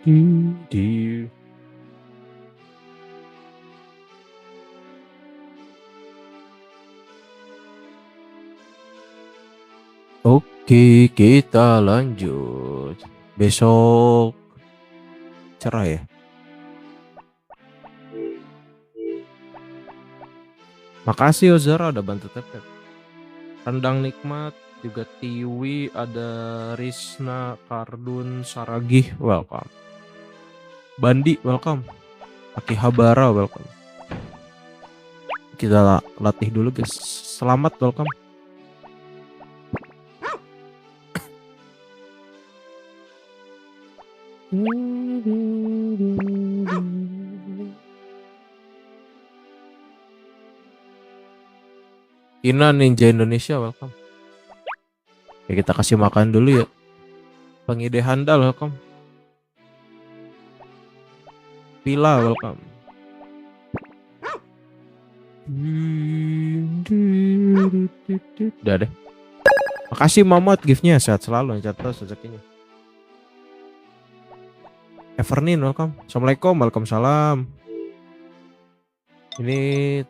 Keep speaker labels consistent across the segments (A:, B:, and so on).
A: Di. Oke, kita lanjut. Besok cerah ya. Makasih Ozara udah bantu tepet. Rendang nikmat, juga Tiwi, ada Risna, Kardun, Saragih, welcome. Bandi, welcome. Akihabara, welcome. Kita latih dulu guys. Selamat, welcome. Ina Ninja Indonesia, welcome. Ya kita kasih makan dulu ya. Pengide handal, welcome. Pila, welcome. Udah deh. Makasih Mamot giftnya, sehat selalu, catat rezekinya. Evernin, welcome. Assalamualaikum, waalaikumsalam. Ini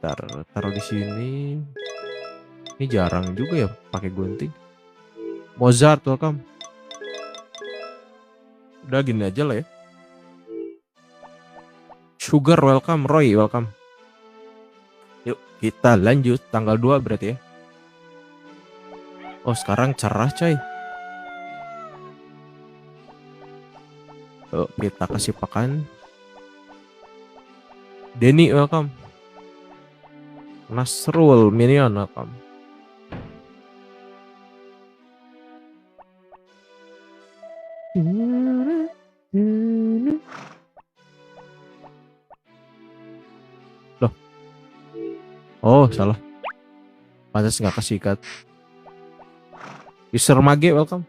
A: taruh di sini. Ini jarang juga ya pakai gunting. Mozart, welcome. Udah gini aja lah ya. Sugar, welcome. Roy, welcome. Yuk kita lanjut. Tanggal 2 berarti ya. Oh sekarang cerah coy. Yuk kita kasih pakan. Denny, welcome. Nasrul Minion, welcome. Loh. Oh salah. Pantas nggak kasih ikat. User Mage, welcome.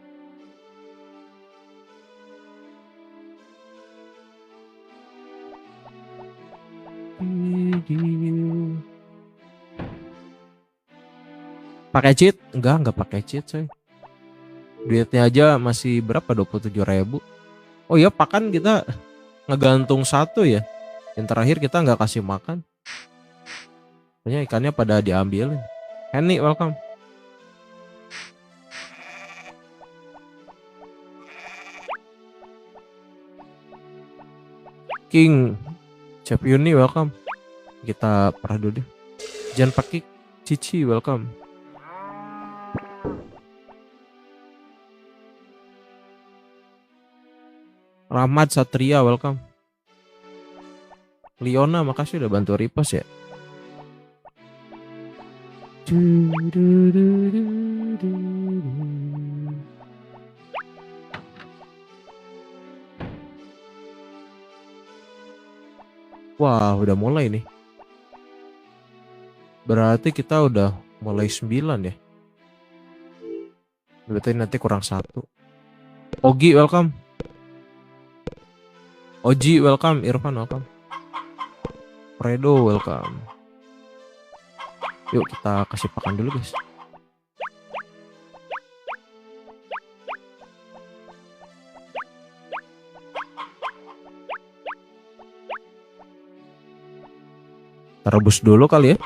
A: Pakai cheat? Enggak pakai cheat coy. Duitnya aja masih berapa? 27.000. Oh iya pakan kita ngegantung satu ya. Yang terakhir kita nggak kasih makan. Pokoknya ikannya pada diambilin. Henny, welcome. King Chef Yuni, welcome. Kita perah dulu deh. Jangan pakai Cici, welcome. Rahmat Satria, welcome. Liona, makasih udah bantu repost ya. Wah udah mulai nih. Berarti kita udah mulai 9 ya. Berarti nanti kurang 1. Ogi, welcome. Oji, welcome. Irfan, welcome. Fredo, welcome. Yuk kita kasih pakan dulu guys. Kita rebus dulu kali ya.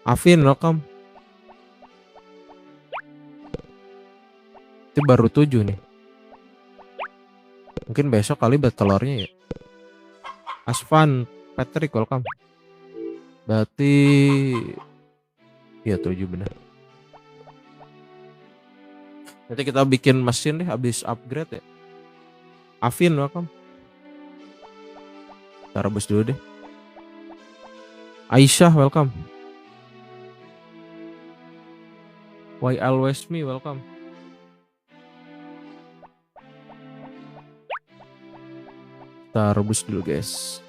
A: Afin, welcome. Itu baru 7 nih. Mungkin besok kali buat telurnya ya. Asfan, Patrick, welcome. Berarti ya 7 benar. Nanti kita bikin mesin deh habis upgrade ya. Afin, welcome. Kita rebus dulu deh. Aisyah, welcome. Why always me, welcome. Kita rebus dulu guys.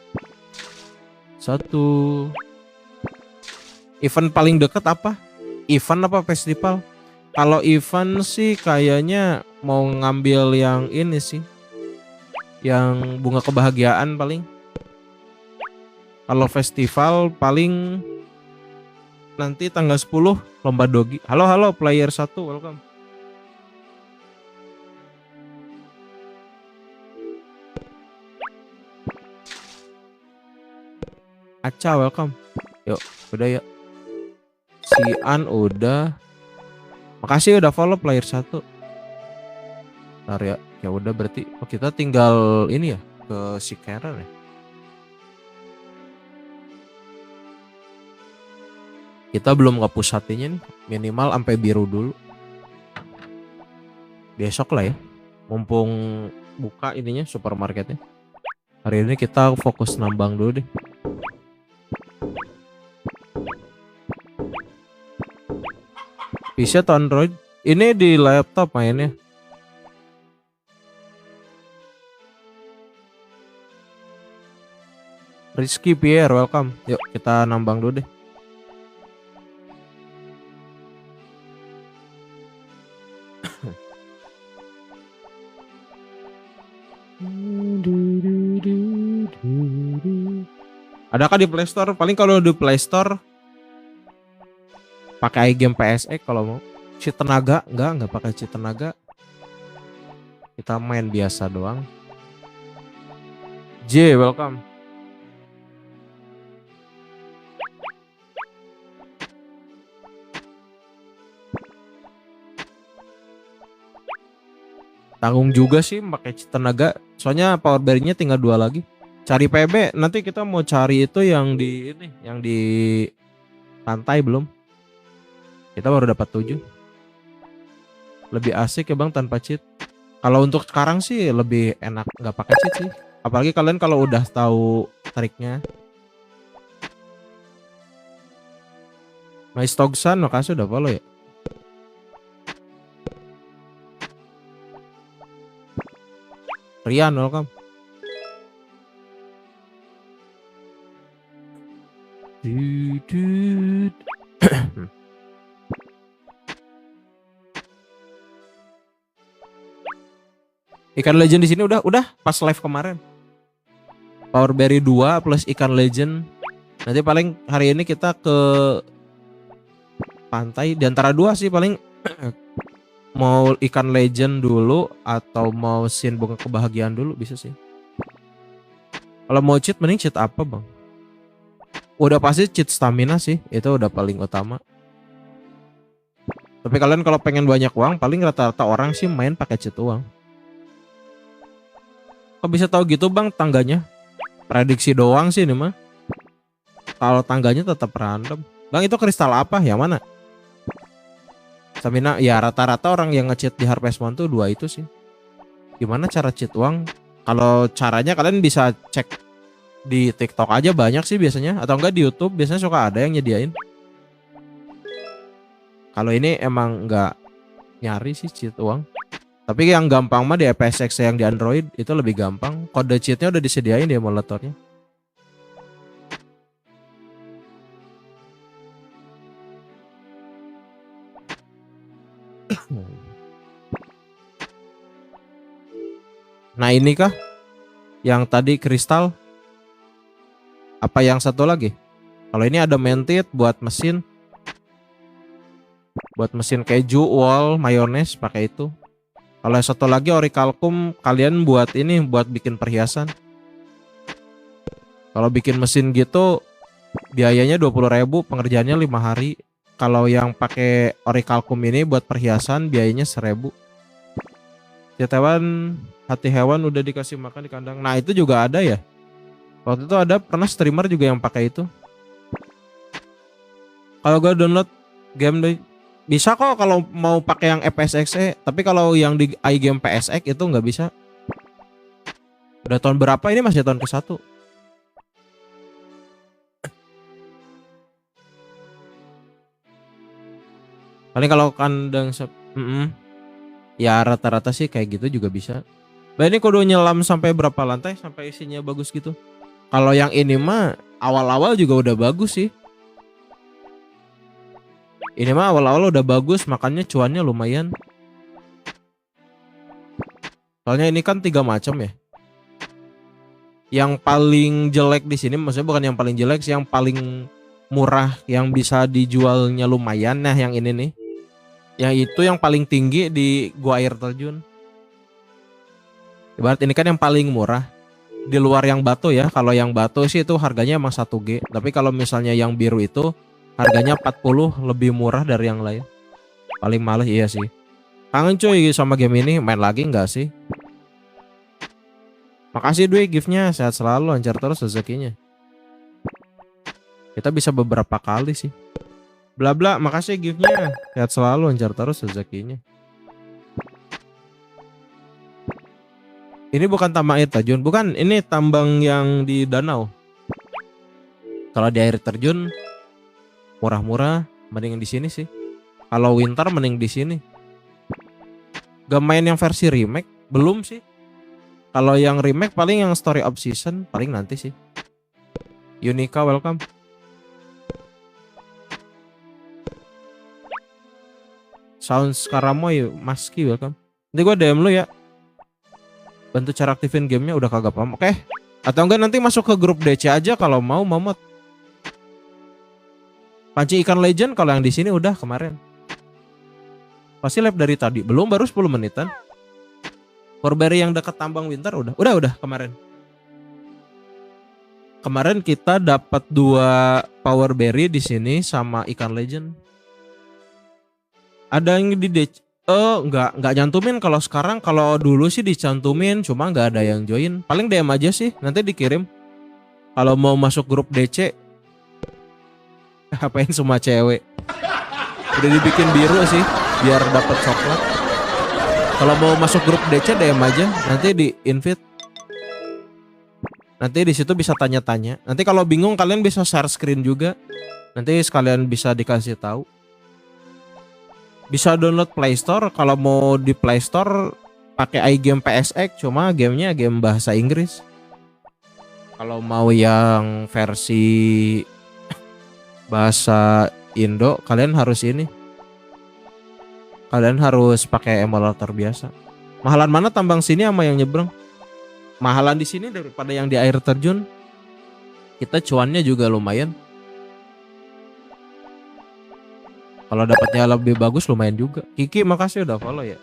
A: 1. Event paling deket apa? Event apa festival? Kalau event sih kayaknya mau ngambil yang ini sih. Yang bunga kebahagiaan paling. Kalau festival paling nanti tanggal 10 lomba dogi. Halo player 1, welcome. Aca welcome. Yuk, udah ya. Si An udah. Makasih udah follow player 1. Ntar ya. Ya udah berarti kita tinggal ini ya ke si Karen ya. Kita belum nge-push hatinya nih. Minimal sampai biru dulu. Besok lah ya. Mumpung buka ininya supermarketnya. Hari ini kita fokus nambang dulu deh. PC atau Android? Ini di laptop mainnya. Rizky Pierre welcome. Yuk kita nambang dulu deh. Adakah di Play Store? Paling kalau di Play Store pakai iGame PSX kalau mau. Cheat tenaga enggak pakai cheat tenaga. Kita main biasa doang. J welcome. Tanggung juga sih pakai cheat tenaga. Soalnya power berry-nya tinggal 2 lagi. Cari PB, nanti kita mau cari itu yang di ini, yang di pantai belum. Kita baru dapat 7. Lebih asik ya Bang tanpa cheat. Kalau untuk sekarang sih lebih enak nggak pakai cheat sih. Apalagi kalian kalau udah tahu triknya. Nice Togsan, makasih udah follow ya. Rian welcome. Ikan legend di sini udah pas live kemarin. Power berry 2 plus ikan legend. Nanti paling hari ini kita ke pantai di antara 2 sih paling. Mau ikan legend dulu atau mau scene bunga kebahagiaan dulu bisa sih. Kalau mau cheat mending cheat apa Bang? Udah pasti cheat stamina sih, itu udah paling utama. Tapi kalian kalau pengen banyak uang, paling rata-rata orang sih main pakai cheat uang. Kok bisa tahu gitu Bang tangganya? Prediksi doang sih ini mah. Kalau tangganya tetap random. Bang itu kristal apa? Yang mana? Stamina ya rata-rata orang yang nge-cheat di Harvest Moon tuh 2 itu sih. Gimana cara cheat uang? Kalau caranya kalian bisa cek di TikTok aja banyak sih biasanya, atau enggak di YouTube biasanya suka ada yang nyediain. Kalau ini emang enggak nyari sih cheat uang. Tapi yang gampang mah di FSX yang di Android itu lebih gampang. Kode cheatnya udah disediain di emulatornya. Nah ini kah yang tadi kristal? Apa yang satu lagi? Kalau ini ada mentit buat mesin. Buat mesin keju, wall, mayones pakai itu. Kalau yang satu lagi orichalcum kalian buat ini, buat bikin perhiasan. Kalau bikin mesin gitu biayanya 20.000, pengerjaannya 5 hari. Kalau yang pakai orichalcum ini buat perhiasan biayanya 1.000. Hati hewan udah dikasih makan di kandang. Nah itu juga ada ya. Waktu itu ada pernah streamer juga yang pakai itu. Kalau gue download game bisa kok kalau mau pakai yang FSX, tapi kalau yang di iGame PSX itu nggak bisa. Udah tahun berapa ini, masih tahun ke-1. Paling kalau kandang ya rata-rata sih kayak gitu juga bisa. Nah ini kudu nyelam sampai berapa lantai sampai isinya bagus gitu. Kalau yang ini mah awal-awal juga udah bagus sih. Ini mah awal-awal udah bagus, makanya cuannya lumayan. Soalnya ini kan 3 macam ya. Yang paling jelek di sini, maksudnya bukan yang paling jelek sih, yang paling murah yang bisa dijualnya lumayan. Nah yang ini nih, yang itu yang paling tinggi di gua air terjun. Ibarat ini kan yang paling murah. Di luar yang batu ya. Kalau yang batu sih itu harganya emang 1G. Tapi kalau misalnya yang biru itu harganya 40, lebih murah dari yang lain. Paling males iya sih. Kangen cuy sama game ini, main lagi nggak sih? Makasih Dwi giftnya, sehat selalu, lancar terus rezekinya. Kita bisa beberapa kali sih. Bla bla, makasih giftnya, sehat selalu, lancar terus rezekinya. Ini bukan tambang air terjun, bukan, ini tambang yang di danau. Kalau di air terjun murah-murah, mending di sini sih. Kalau winter mending di sini. Gak main yang versi remake? Belum sih. Kalau yang remake paling yang story of season paling nanti sih. Unika welcome. Sounds Karamoy Maski welcome. Nanti gue DM lu ya. Bantu cara aktifin gamenya udah kagak paham. Oke. Atau enggak nanti masuk ke grup DC aja kalau mau Momot. Panci ikan legend kalau yang di sini udah kemarin. Pasti live dari tadi. Belum, baru 10 menitan. Forberry yang dekat tambang winter udah kemarin. Kemarin kita dapat 2 power berry di sini sama ikan legend. Ada yang di nggak nyantumin kalau sekarang. Kalau dulu sih dicantumin, cuma nggak ada yang join. Paling DM aja sih, nanti dikirim. Kalau mau masuk grup DC, apain semua cewek. Udah dibikin biru sih, biar dapat coklat. Kalau mau masuk grup DC DM aja, nanti di invite. Nanti di situ bisa tanya-tanya. Nanti kalau bingung kalian bisa share screen juga. Nanti sekalian bisa dikasih tahu. Bisa download Play Store. Kalau mau di Play Store pakai iGame PSX, cuma gamenya game bahasa Inggris. Kalau mau yang versi bahasa Indo, kalian harus ini. Kalian harus pakai emulator biasa. Mahalan mana tambang sini sama yang nyebrang? Mahalan di sini daripada yang di air terjun. Kita cuannya juga lumayan. Kalau dapatnya lebih bagus lumayan juga. Kiki makasih udah follow ya.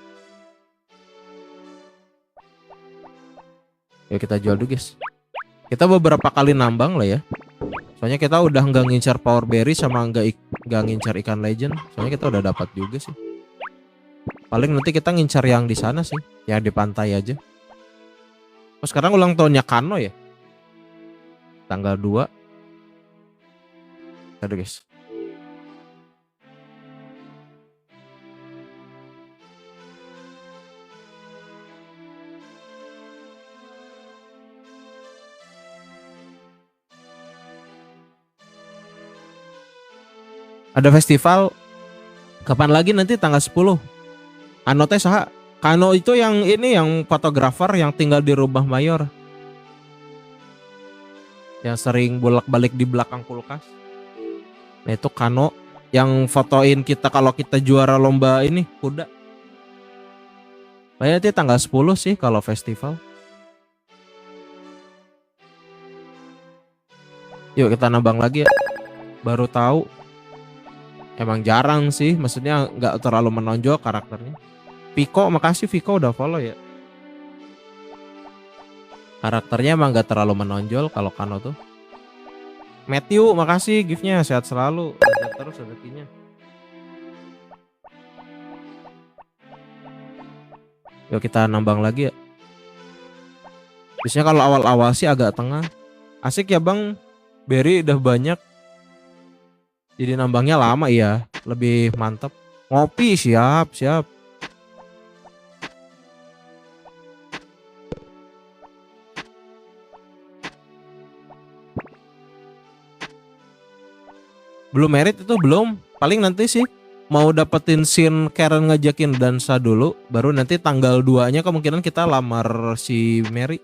A: Ya kita jual dulu guys. Kita beberapa kali nambang lah ya. Soalnya kita udah nggak ngincar power berry sama nggak ngincar ikan legend. Soalnya kita udah dapat juga sih. Paling nanti kita ngincar yang di sana sih, yang di pantai aja. Oh, sekarang ulang tahunnya Kano ya? Tanggal 2. Aduh guys. Ada festival. Kapan lagi nanti tanggal 10? Ano teh saha? Kano itu yang ini yang fotografer yang tinggal di rumah mayor. Yang sering bolak-balik di belakang kulkas. Nah itu Kano yang fotoin kita kalau kita juara lomba ini kuda. Kayaknya nanti tanggal 10 sih kalau festival. Yuk kita nambang lagi ya. Baru tahu. Emang jarang sih, maksudnya nggak terlalu menonjol karakternya. Viko, makasih Viko udah follow ya. Karakternya emang nggak terlalu menonjol kalau Kano tuh. Matthew, makasih giftnya, sehat selalu, sehat terus rezekinya. Yuk kita nambang lagi ya. Biasanya kalau awal-awal sih agak tengah. Asik ya bang, berry udah banyak. Jadi nambangnya lama ya, lebih mantap. Ngopi siap. Belum merit itu belum. Paling nanti sih mau dapetin scene Karen ngajakin dansa dulu. Baru nanti tanggal 2-nya kemungkinan kita lamar si Mary.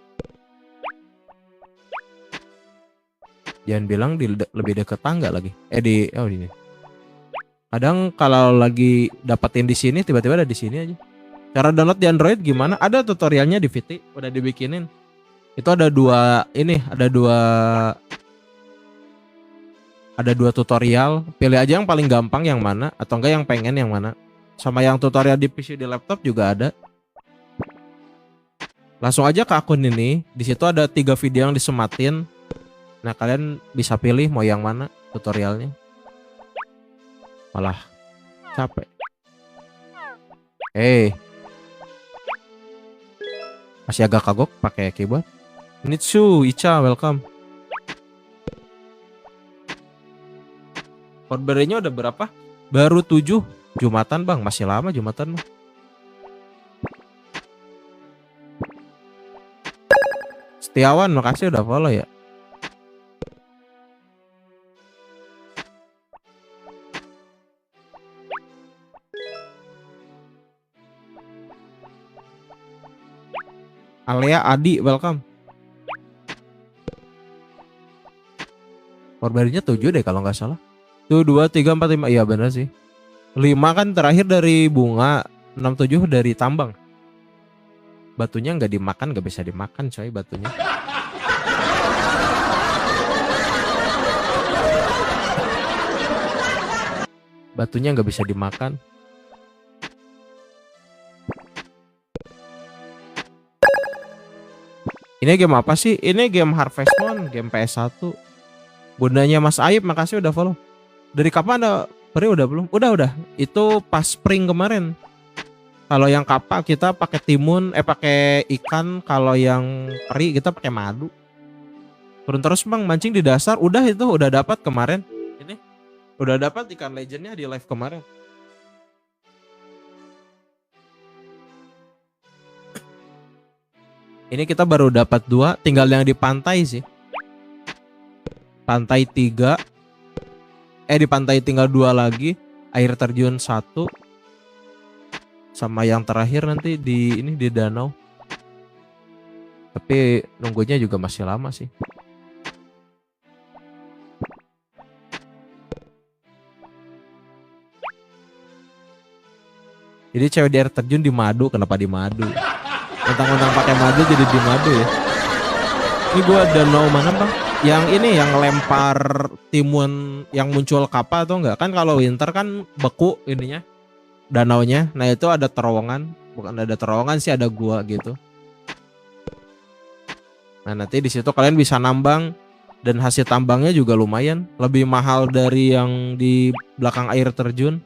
A: Jangan bilang lebih deket tangga lagi. Di ini. Kadang kalau lagi dapetin di sini tiba-tiba ada di sini aja. Cara download di Android gimana? Ada tutorialnya di VT, udah dibikinin. Itu ada dua tutorial. Pilih aja yang paling gampang yang mana, atau enggak yang pengen yang mana. Sama yang tutorial di PC di laptop juga ada. Langsung aja ke akun ini. Di situ ada 3 video yang disematin. Nah, kalian bisa pilih mau yang mana tutorialnya. Malah capek. Masih agak kagok pakai keyboard. Nitsu, Icha, welcome. Korbernya udah berapa? Baru 7. Jumatan bang, masih lama Jumatan bang. Setiawan, makasih udah follow ya. Alea Adi, welcome. Korbernya 7 deh kalau nggak salah. Tuh 2, 3, 4, 5. Iya bener sih. 5 kan terakhir dari bunga. 6, 7 dari tambang. Batunya nggak dimakan, nggak bisa dimakan coy batunya. Batunya nggak bisa dimakan. Ini game apa sih? Ini game Harvest Moon, game PS1. Bundanya Mas Aib, makasih udah follow. Dari kapan ada peri udah belum? Udah. Itu pas spring kemarin. Kalau yang kapak kita pakai timun, pakai ikan. Kalau yang peri kita pakai madu. Turun terus bang, mancing di dasar. Udah itu, udah dapat kemarin. Ini udah dapat ikan legendnya di live kemarin. Ini kita baru dapat 2, tinggal yang di pantai sih. Pantai 3. Di pantai tinggal 2 lagi. Air terjun 1. Sama yang terakhir nanti di danau. Tapi nunggunya juga masih lama sih. Jadi cewek di air terjun di madu, kenapa di madu? Mentang-mentang pakai madu jadi di madu ya. Ini gua danau mana bang? Yang ini yang lempar timun yang muncul kapal atau enggak? Kan kalau winter kan beku ininya. Danaunya, nah itu ada terowongan, bukan ada terowongan sih, ada gua gitu. Nah nanti di situ kalian bisa nambang dan hasil tambangnya juga lumayan, lebih mahal dari yang di belakang air terjun.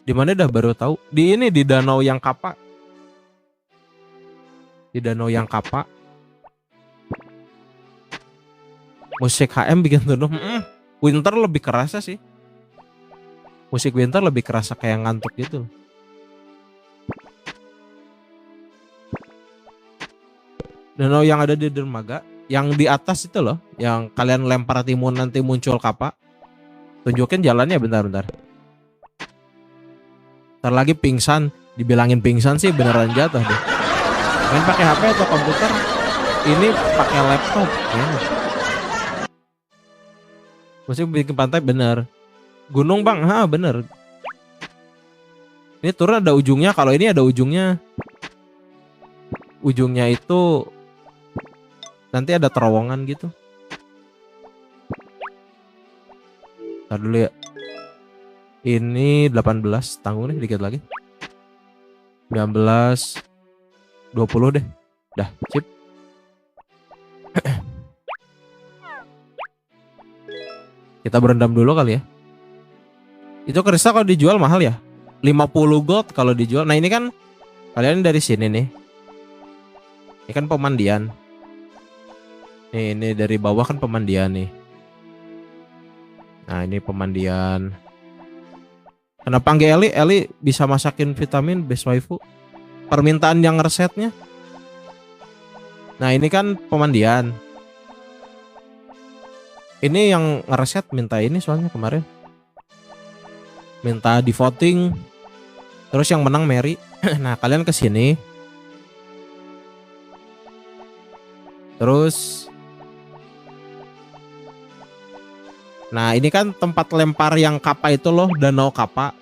A: Di mana dah baru tahu? Di ini di danau yang kapak. Di danau yang kapak. Musik HM bikin tuduh. Winter lebih kerasa sih. Musik winter lebih kerasa kayak ngantuk gitu. Danau yang ada di dermaga, yang di atas itu loh, yang kalian lempar timun nanti muncul kapak. Tunjukin jalannya bentar. Ntar lagi pingsan, dibilangin pingsan sih beneran jatuh deh. Main pakai HP atau komputer? Ini pakai laptop. Musik bikin pantai bener. Gunung bang, bener. Ini turun ada ujungnya. Kalau ini ada ujungnya. Ujungnya itu nanti ada terowongan gitu. Ntar dulu ya. Ini 18, tanggung nih dikit lagi. 19, 20 deh. Dah, sip. Kita berendam dulu kali ya. Itu kristal kalau dijual mahal ya? 50 gold kalau dijual. Nah ini kan kalian dari sini nih. Ini kan pemandian. Nih, ini dari bawah kan pemandian nih. Nah ini pemandian. Kenapa nggak Eli? Eli bisa masakin vitamin best waifu. Permintaan yang resetnya. Nah ini kan pemandian. Ini yang ngereset minta ini soalnya kemarin. Minta di voting. Terus yang menang Mary. Nah kalian kesini. Terus. Nah ini kan tempat lempar yang kapa itu loh. Danau kapa.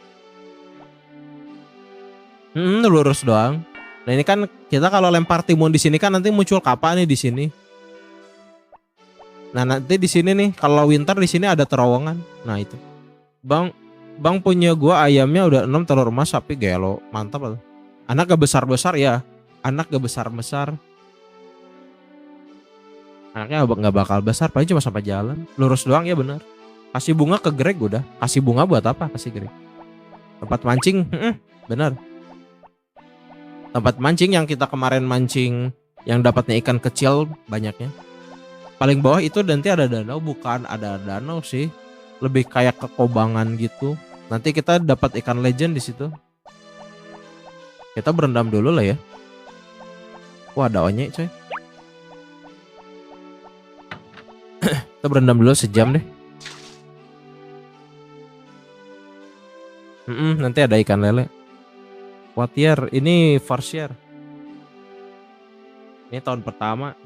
A: Lurus doang. Nah ini kan kita kalau lempar timun di sini kan nanti muncul kapa nih di sini. Nah nanti di sini nih kalau winter di sini ada terowongan. Nah itu. Bang punya gua ayamnya udah 6 telur emas sapi gelo. Mantap loh. Anak gak besar-besar ya. anak gak besar-besar. Anaknya nggak bakal besar, paling cuma sampai jalan. Lurus doang ya benar. Kasih bunga ke Greg udah. Kasih bunga buat apa kasih Greg? Tempat mancing, benar. Tempat mancing yang kita kemarin mancing yang dapatnya ikan kecil banyaknya. Paling bawah itu nanti ada danau, bukan ada danau sih. Lebih kayak kekobangan gitu. Nanti kita dapat ikan legend di situ. Kita berendam dulu lah ya. Wah, ada onyek coy. Kita berendam dulu sejam deh. Nanti ada ikan lele. What year? Ini first year. Ini tahun pertama.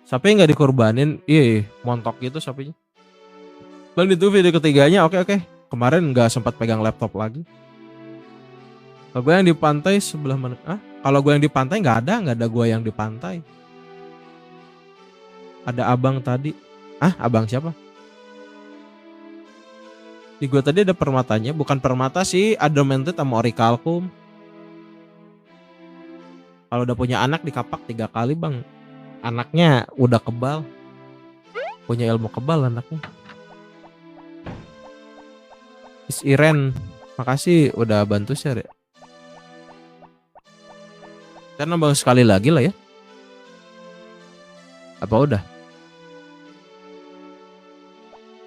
A: Sapi nggak dikorbanin, montok gitu sapinya. Dan itu video ketiganya, oke. Kemarin nggak sempat pegang laptop lagi. Kalau gue yang di pantai sebelah mana? Kalau gue yang di pantai nggak ada gue yang di pantai. Ada abang tadi. Abang siapa? Di gue tadi ada permatanya, bukan permata sih, adamantite sama orichalcum. Kalau udah punya anak dikapak 3 kali bang. Anaknya udah kebal. Punya ilmu kebal anaknya. Is Iren, makasih udah bantu share ya. Kita nambah sekali lagi lah ya. Apa udah?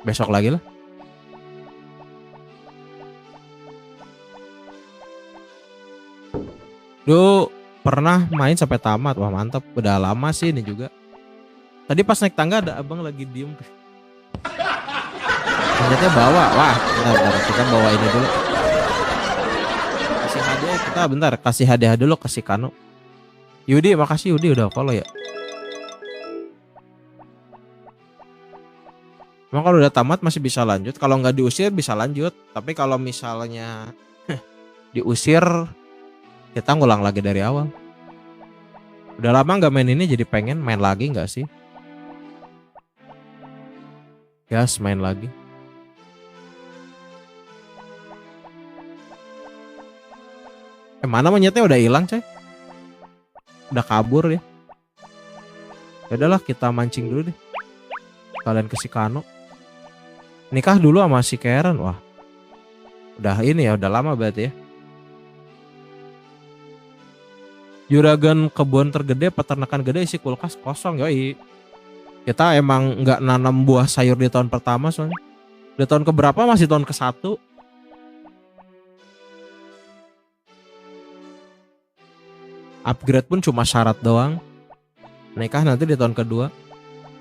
A: Besok lagi lah. Duh, pernah main sampai tamat. Wah mantap, udah lama sih ini juga. Tadi pas naik tangga ada abang lagi diem. Ternyata bawa. Wah, bentar, kita bawa ini dulu. Kasih hadiah kita bentar, kasih hadiah dulu ke si Kano. Yudi, makasih Yudi udah follow ya. Emang kalau udah tamat masih bisa lanjut. Kalau nggak diusir bisa lanjut. Tapi kalau misalnya diusir, kita ngulang lagi dari awal. Udah lama nggak main ini, jadi pengen main lagi nggak sih? Yes, main lagi. Mana monyetnya udah hilang coy? Udah kabur ya. Ya udahlah kita mancing dulu deh. Kalian ke si Kano. Nikah dulu sama si Karen. Wah. Udah ini ya, udah lama berarti ya. Juragan kebun tergede, peternakan gede, isi kulkas kosong yoi. Kita emang nggak nanam buah sayur di tahun pertama soalnya. Di tahun keberapa masih tahun ke-1. Upgrade pun cuma syarat doang. Nikah nanti di tahun kedua.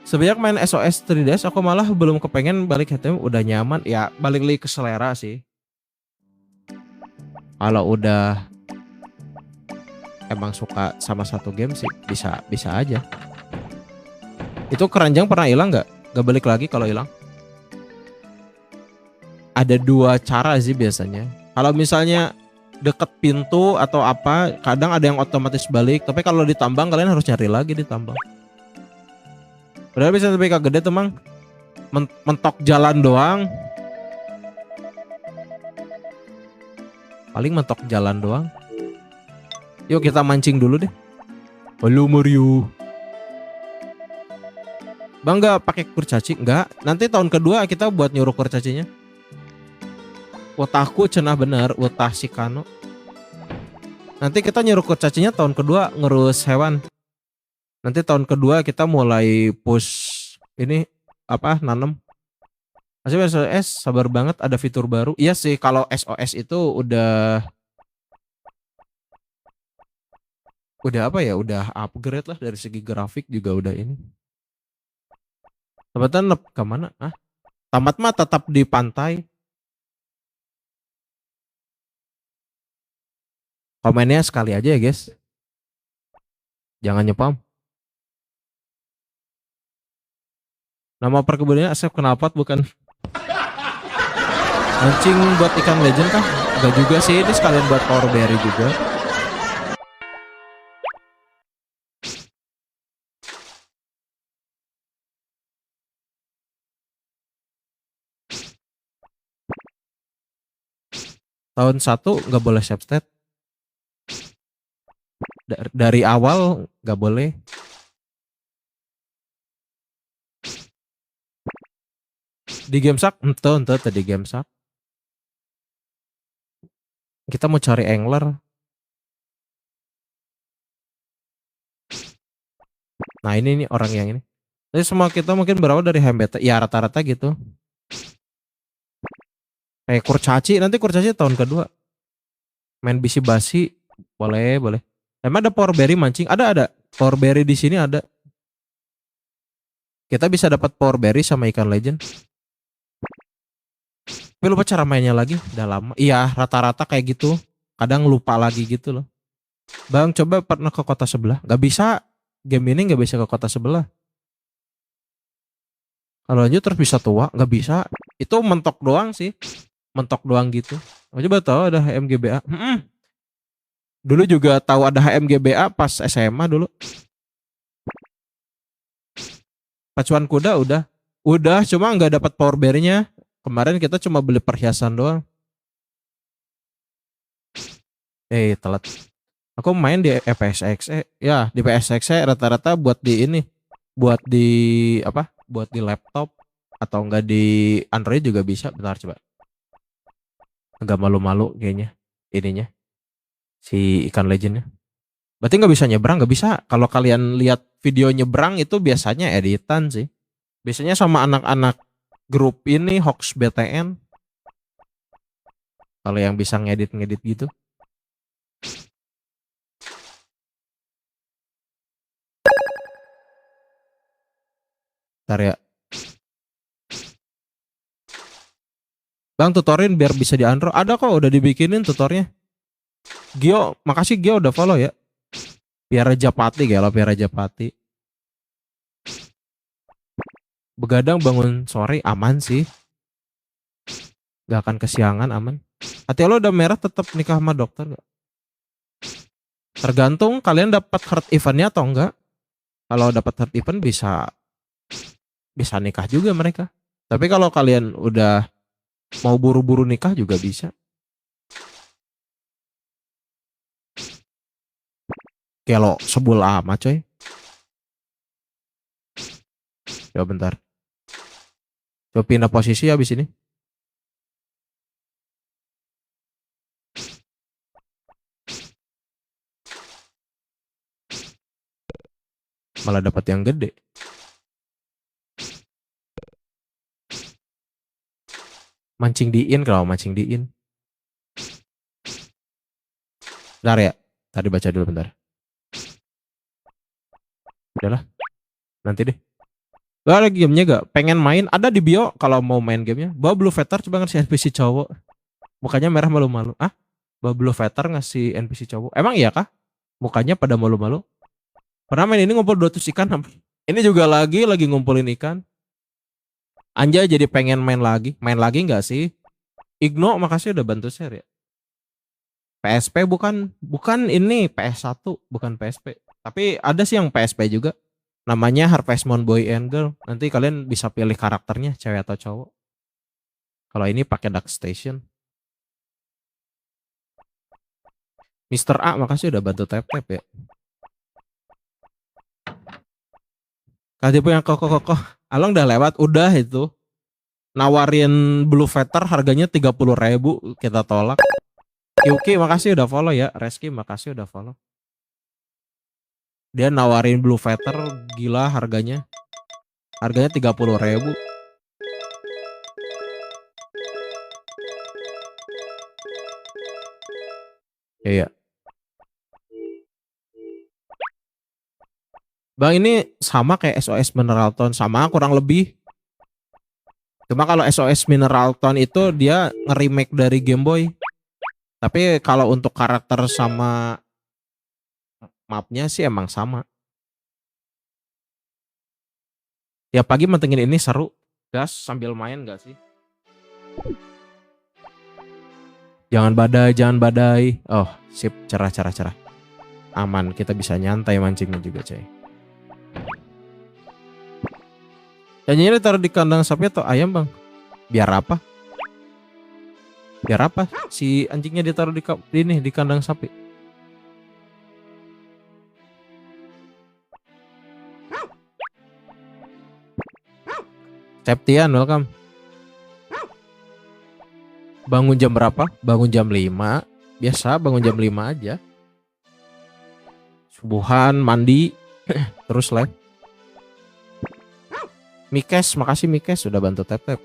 A: Sebanyak main SOS 3DS aku malah belum kepengen balik HTM, udah nyaman. Ya balik lagi ke selera sih. Kalau udah emang suka sama satu game sih bisa aja. Itu keranjang pernah hilang nggak? Gak balik lagi kalau hilang. Ada 2 cara sih biasanya. Kalau misalnya deket pintu atau apa, kadang ada yang otomatis balik. Tapi kalau ditambang kalian harus nyari lagi ditambang. Padahal bisa TPK gede tuh mang. Mentok jalan doang. Paling mentok jalan doang. Yuk kita mancing dulu deh. Halo Mario. Bang gak pakai kurcaci? Enggak. Nanti tahun kedua kita buat nyuruh kurcacinya. Utahku cenah bener. Utah si Kano. Nanti kita nyuruh kurcacinya tahun kedua ngurus hewan. Nanti tahun kedua kita mulai push ini apa nanam. Masih SOS sabar banget ada fitur baru. Iya sih kalau SOS itu udah apa ya? Udah upgrade lah dari segi grafik juga udah ini. Tempatan ke mana? Tamat mah tetap di pantai. Komennya sekali aja ya guys. Jangan nyepam. Nama perkebunannya Asep Knalpot bukan mancing buat ikan legend kah? Enggak juga sih, ini sekalian buat power berry juga. Tahun 1 nggak boleh save state. Dari awal nggak boleh. Di game sak, ente tadi game sak. Kita mau cari angler. Nah ini nih orang yang ini. Jadi semua kita mungkin berawal dari HMBT. Ya rata-rata gitu. Kayak kurcaci. Nanti kurcaci tahun kedua. Main bisi basi. Boleh, boleh. Emang ada power berry mancing? Ada. Power berry di sini ada. Kita bisa dapat power berry sama ikan legend. Tapi lupa cara mainnya lagi. Udah lama. Iya rata-rata kayak gitu. Kadang lupa lagi gitu loh. Bang coba pernah ke kota sebelah. Gak bisa. Game ini gak bisa ke kota sebelah. Kalau lanjut terus bisa tua. Gak bisa. Itu mentok doang sih. Mentok doang gitu. Coba tahu ada HMGBA. Dulu juga tahu ada HMGBA pas SMA dulu. Pacuan kuda udah cuma nggak dapat power berry-nya. Kemarin kita cuma beli perhiasan doang. Telat. Aku main di PSX. Ya di PSX rata-rata buat di ini, buat di apa? Buat di laptop atau enggak di Android juga bisa. Bentar coba. Agak malu-malu kayaknya ininya si ikan legendnya. Berarti nggak bisa nyebrang, nggak bisa. Kalau kalian lihat video nyebrang itu biasanya editan sih. Biasanya sama anak-anak grup ini Hoax BTN. Kalau yang bisa ngedit-ngedit gitu. Ntar ya. Bang tutorin biar bisa di Android. Ada kok udah dibikinin tutornya. Gio, makasih Gio udah follow ya. Piara Japati kalau Piara Japati. Begadang bangun sore aman sih. Gak akan kesiangan aman. Hati lo udah merah tetap nikah sama dokter gak? Tergantung kalian dapat hard eventnya atau enggak. Kalau dapat hard event bisa nikah juga mereka. Tapi kalau kalian udah mau buru-buru nikah juga bisa. Kalau sebul amat coy. Coba bentar. Coba pindah posisi habis ini. Malah dapat yang gede. Mancing diin kalau mancing diin. Bentar ya. Tadi baca dulu bentar. Udahlah. Nanti deh. Lo ada gamenya gak? Pengen main? Ada di bio kalau mau main gamenya. Bawa Blue Veter coba ngasih NPC cowok. Mukanya merah malu-malu. Bawa Blue Veter ngasih NPC cowok. Emang iya kah? Mukanya pada malu-malu. Pernah main ini ngumpul 200 ikan. Ini juga lagi ngumpulin ikan. Anjay jadi pengen main lagi. Main lagi gak sih? Igno makasih udah bantu share ya. PSP bukan ini PS1 bukan PSP. Tapi ada sih yang PSP juga. Namanya Harvest Moon Boy and Girl. Nanti kalian bisa pilih karakternya cewek atau cowok. Kalau ini pakai Dark Station. Mister A makasih udah bantu tap-tap ya. Kadipo yang kokoh-kokoh. Along udah lewat udah itu. Nawarin Blue Veter harganya 30.000 kita tolak. Yuki makasih udah follow ya. Reski makasih udah follow. Dia nawarin Blue Veter gila harganya. Harganya 30.000. Iya. Bang ini sama kayak SOS Mineral Town, sama kurang lebih. Cuma kalau SOS Mineral Town itu dia nge-remake dari Game Boy. Tapi kalau untuk karakter sama mapnya sih emang sama. Tiap pagi mentengin ini seru. Gas sambil main gak sih? Jangan badai. Oh sip, cerah. Aman, kita bisa nyantai mancingnya juga coy. Janjinya taruh di kandang sapi atau ayam bang? Biar apa? Si anjingnya ditaruh di kandang sapi? Septian, welcome. Bangun jam berapa? Bangun jam 5. Biasa bangun jam 5 aja. Subuhan, mandi, terus live. Mikes, makasih Mikes sudah bantu tap-tap.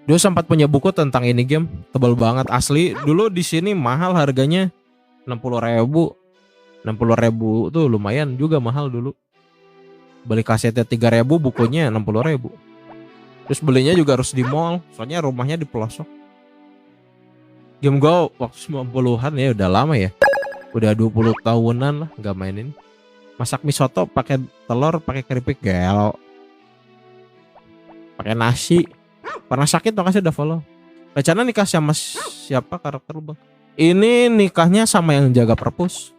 A: Dulu sempat punya buku tentang ini game, tebal banget asli. Dulu di sini mahal harganya 60.000. 60.000 tuh lumayan juga mahal dulu. Beli kasetnya 3.000, bukunya 60.000. Terus belinya juga harus di mall, soalnya rumahnya di pelosok. Game Go waktu 90-an ya udah lama ya. Udah 20 tahunan lah nggak mainin. Masak mie soto pakai telur, pakai keripik gel. Pakai nasi. Pernah sakit makasih udah follow. Rencana nikah sama siapa karakter lu bang? Ini nikahnya sama yang jaga perpus.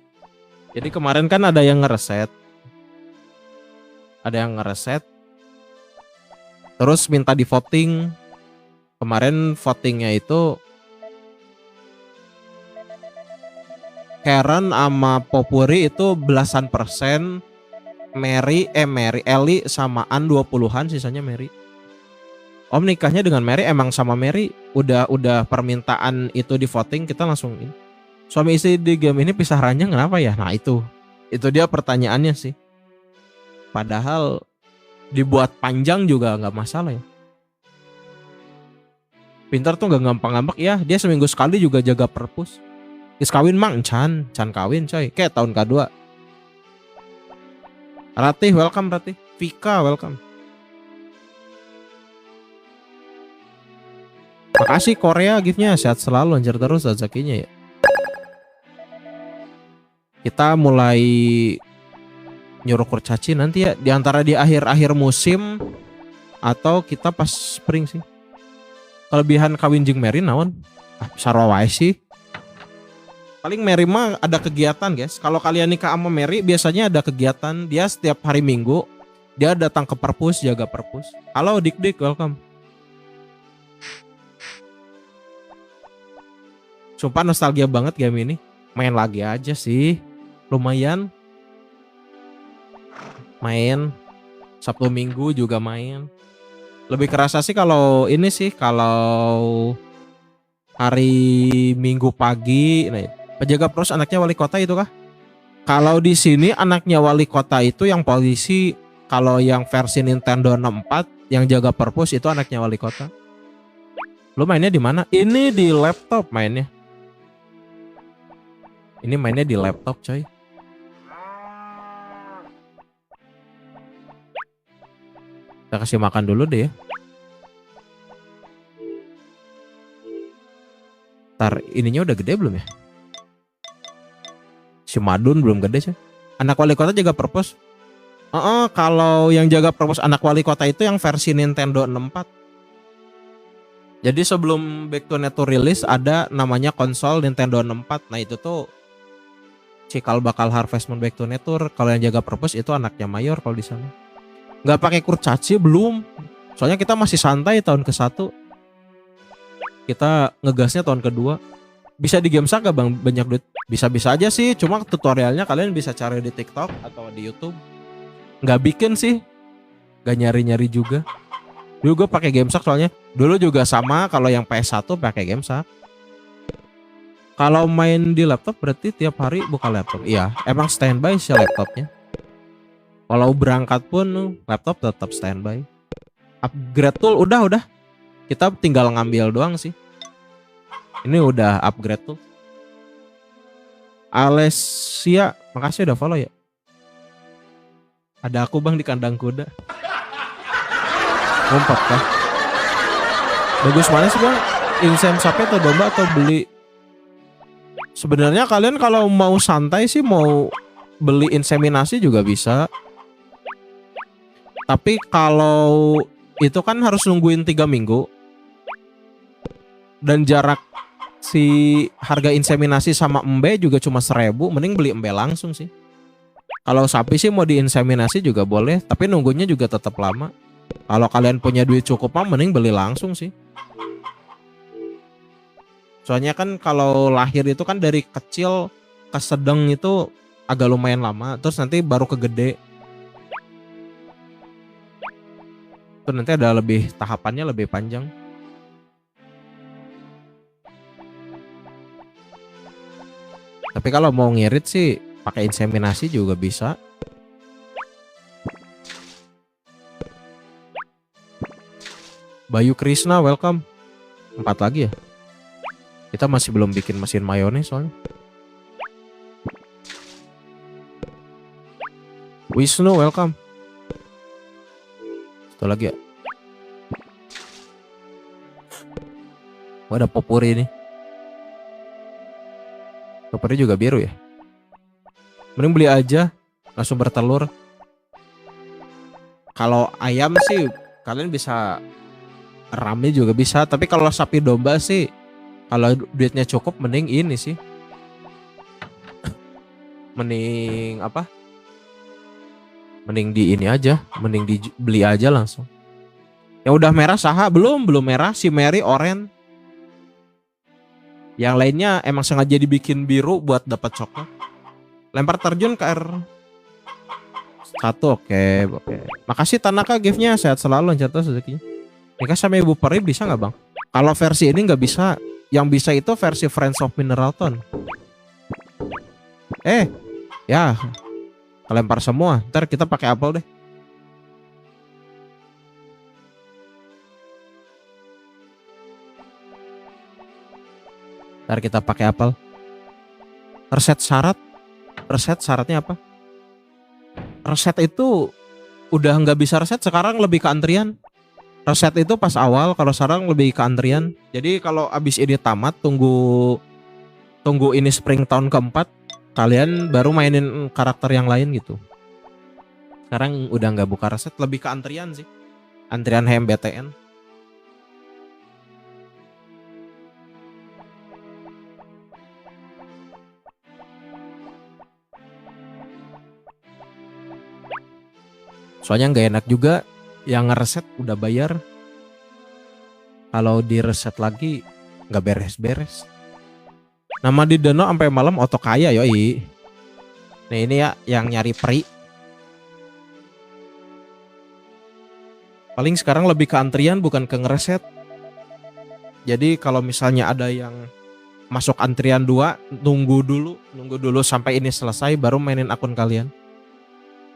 A: Jadi kemarin kan ada yang ngereset. Terus minta di voting. Kemarin votingnya itu Karen sama Popuri itu belasan persen. Eli sama An 20-an, sisanya Mary. Om nikahnya dengan Mary, emang sama Mary. Udah permintaan itu di voting, kita langsung ini. Suami istri di game ini pisah ranjang kenapa ya? Nah itu dia pertanyaannya sih. Padahal dibuat panjang juga nggak masalah ya. Pintar tuh nggak gampang-gampang ya. Dia seminggu sekali juga jaga perpus. Is kawin mang Chan kawin coy. Kayak tahun kedua. Ratih welcome Ratih. Vika welcome. Makasih Korea giftnya, sehat selalu, lancar terus rezekinya ya. Kita mulai nyuruh kurcaci nanti ya, diantara di akhir-akhir musim atau kita pas spring sih. Kelebihan kawin jeung Mary naon? Sarwa wae sih. Paling Mary mah ada kegiatan guys. Kalau kalian nikah sama Mary biasanya ada kegiatan. Dia setiap hari Minggu dia datang ke perpus, jaga perpus. Halo Dik welcome. Sumpah nostalgia banget game ini. Main lagi aja sih. Lumayan. Main. Sabtu Minggu juga main. Lebih kerasa sih kalau ini sih. Kalau hari Minggu pagi. Nah, penjaga pros anaknya wali kota itu kah? Kalau di sini anaknya wali kota itu yang polisi. Kalau yang versi Nintendo 64 yang jaga perpus itu anaknya wali kota. Lu mainnya di mana? Ini di laptop mainnya. Ini mainnya di laptop coy. Kita kasih makan dulu deh ya. Ntar ininya udah gede belum ya? Si Madun belum gede sih. Anak wali kota jaga perpus. Kalau yang jaga perpus anak wali kota itu yang versi Nintendo 64. Jadi sebelum Back to Nature rilis ada namanya konsol Nintendo 64. Nah itu tuh cikal bakal Harvest Moon Back to Nature. Kalau yang jaga perpus itu anaknya Mayor kalau di sana. Nggak pakai kurcaci belum. Soalnya kita masih santai tahun ke-1. Kita ngegasnya tahun kedua. Bisa di game gak bang banyak duit? Bisa-bisa aja sih. Cuma tutorialnya kalian bisa cari di TikTok atau di YouTube. Nggak bikin sih. Nggak nyari-nyari juga. Dulu gue pakai GameShark soalnya. Dulu juga sama kalau yang PS1 pakai GameShark. Kalau main di laptop berarti tiap hari buka laptop. Iya, emang standby sih laptopnya. Kalau berangkat pun laptop tetap standby. Upgrade tool udah. Kita tinggal ngambil doang sih. Ini udah upgrade tool. Alessia, makasih udah follow ya. Ada aku bang di kandang kuda. Ngumpet kah? Bagus mana sih bang? Insen sapi atau domba atau beli? Sebenarnya kalian kalau mau santai sih mau beli inseminasi juga bisa. Tapi kalau itu kan harus nungguin 3 minggu. Dan jarak si harga inseminasi sama embe juga cuma 1.000. Mending beli embe langsung sih. Kalau sapi sih mau diinseminasi juga boleh. Tapi nunggunya juga tetap lama. Kalau kalian punya duit cukup mah mending beli langsung sih. Soalnya kan kalau lahir itu kan dari kecil ke sedang itu agak lumayan lama, terus nanti baru ke gede. Itu nanti ada lebih tahapannya lebih panjang. Tapi kalau mau ngirit sih pakai inseminasi juga bisa. Bayu Krishna welcome. 4 lagi ya. Kita masih belum bikin mesin mayones soalnya. Wisnu welcome. Satu lagi ya. Oh, ada popuri nih. Popuri juga biru ya. Mending beli aja langsung bertelur. Kalau ayam sih kalian bisa rame juga bisa, tapi kalau sapi domba sih kalau duitnya cukup mending ini sih. Mending apa? Mending di ini aja, mending dibeli aja langsung. Yang udah merah saha belum merah si Mary oren. Yang lainnya emang sengaja dibikin biru buat dapat coklat. Lempar terjun ke R1 oke. Makasih Tanaka gift-nya, sehat selalu lancar terus rezekinya. Nikah sama ibu peri bisa nggak bang? Kalau versi ini nggak bisa. Yang bisa itu versi Friends of Mineralton. Ya kelempar semua. Ntar kita pakai apel deh. Ntar kita pakai apel. Reset syaratnya apa? Reset itu udah nggak bisa reset, sekarang lebih ke antrian. Reset itu pas awal, kalau sekarang lebih ke antrian. Jadi kalau abis ini tamat, tunggu ini spring tahun keempat, kalian baru mainin karakter yang lain gitu. Sekarang udah nggak buka reset, lebih ke antrian sih. Antrian HMBTN. Soalnya nggak enak juga yang ngereset udah bayar. Kalau di reset lagi nggak beres-beres. Nama di Deno sampai malam oto kaya yoi. Nah ini ya yang nyari peri. Paling sekarang lebih ke antrian bukan ke ngereset. Jadi kalau misalnya ada yang masuk antrian 2, nunggu dulu sampai ini selesai baru mainin akun kalian.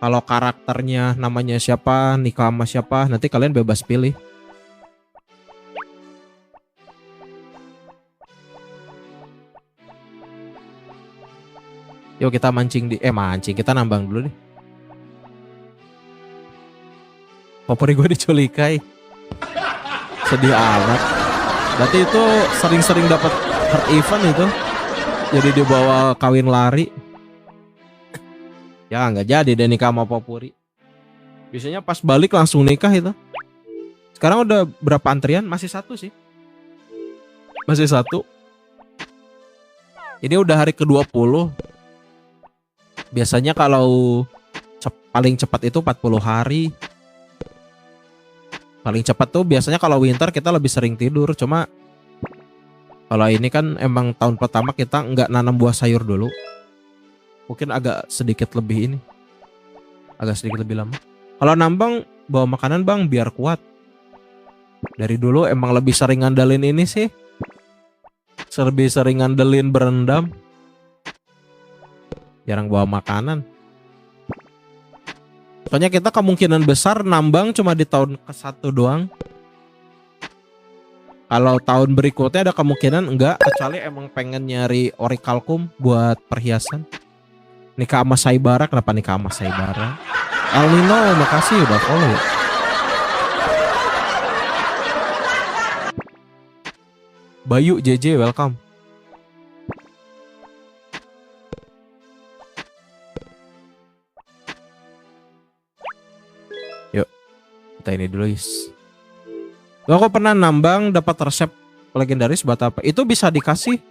A: Kalau karakternya namanya siapa, nikah sama siapa, nanti kalian bebas pilih. Yuk kita mancing kita nambang dulu deh. Popori gue diculikai. Sedih amat. Berarti itu sering-sering dapat hard event itu. Jadi dibawa kawin lari. Ya nggak jadi deh nikah sama Popuri. Biasanya pas balik langsung nikah itu. Sekarang udah berapa antrian? Masih 1 sih. Masih 1. Ini udah hari ke-20. Biasanya kalau paling cepat itu 40 hari. Paling cepat tuh biasanya kalau winter kita lebih sering tidur. Cuma kalau ini kan emang tahun pertama kita nggak nanam buah sayur dulu. Mungkin agak sedikit lebih ini. Agak sedikit lebih lama. Kalau nambang bawa makanan bang biar kuat. Dari dulu emang lebih sering ngandelin ini sih. Lebih sering ngandelin berendam. Jarang bawa makanan. Soalnya kita kemungkinan besar nambang cuma di tahun ke-1 doang. Kalau tahun berikutnya ada kemungkinan enggak. Kecuali emang pengen nyari orichalcum buat perhiasan. Nikah sama Saibara, kenapa nikah sama Saibara? El Nino, makasih udah follow ya. Bayu JJ, welcome. Yuk, kita ini dulu guys. Aku pernah nambang dapat resep legendaris buat apa? Itu bisa dikasih.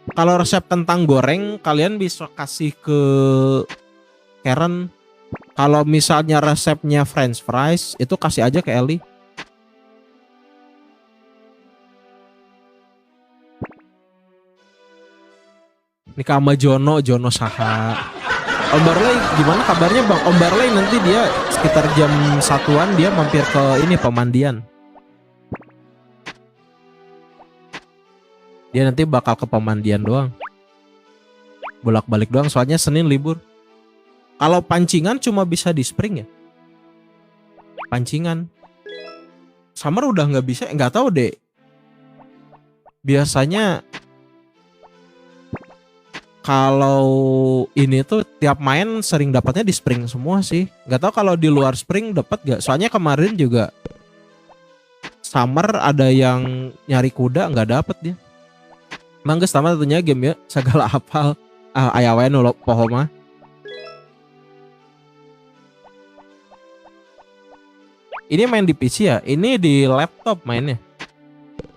A: Kalau resep tentang goreng kalian bisa kasih ke Karen. Kalau misalnya resepnya French fries itu kasih aja ke Ellie. Nikah sama Jono Saha. Om Barley gimana kabarnya Bang? Om Barley nanti dia sekitar jam 1-an dia mampir ke ini pemandian. Dia nanti bakal ke pemandian doang. Bolak-balik doang soalnya Senin libur. Kalau pancingan cuma bisa di spring ya. Pancingan. Summer udah nggak bisa, nggak tahu deh. Biasanya kalau ini tuh tiap main sering dapatnya di spring semua sih. Nggak tahu kalau di luar spring dapat nggak. Soalnya kemarin juga summer ada yang nyari kuda nggak dapet dia. Mangga sama tentunya game ya segala hafal ayawen lo poho mah. Ini main di PC ya? Ini di laptop mainnya.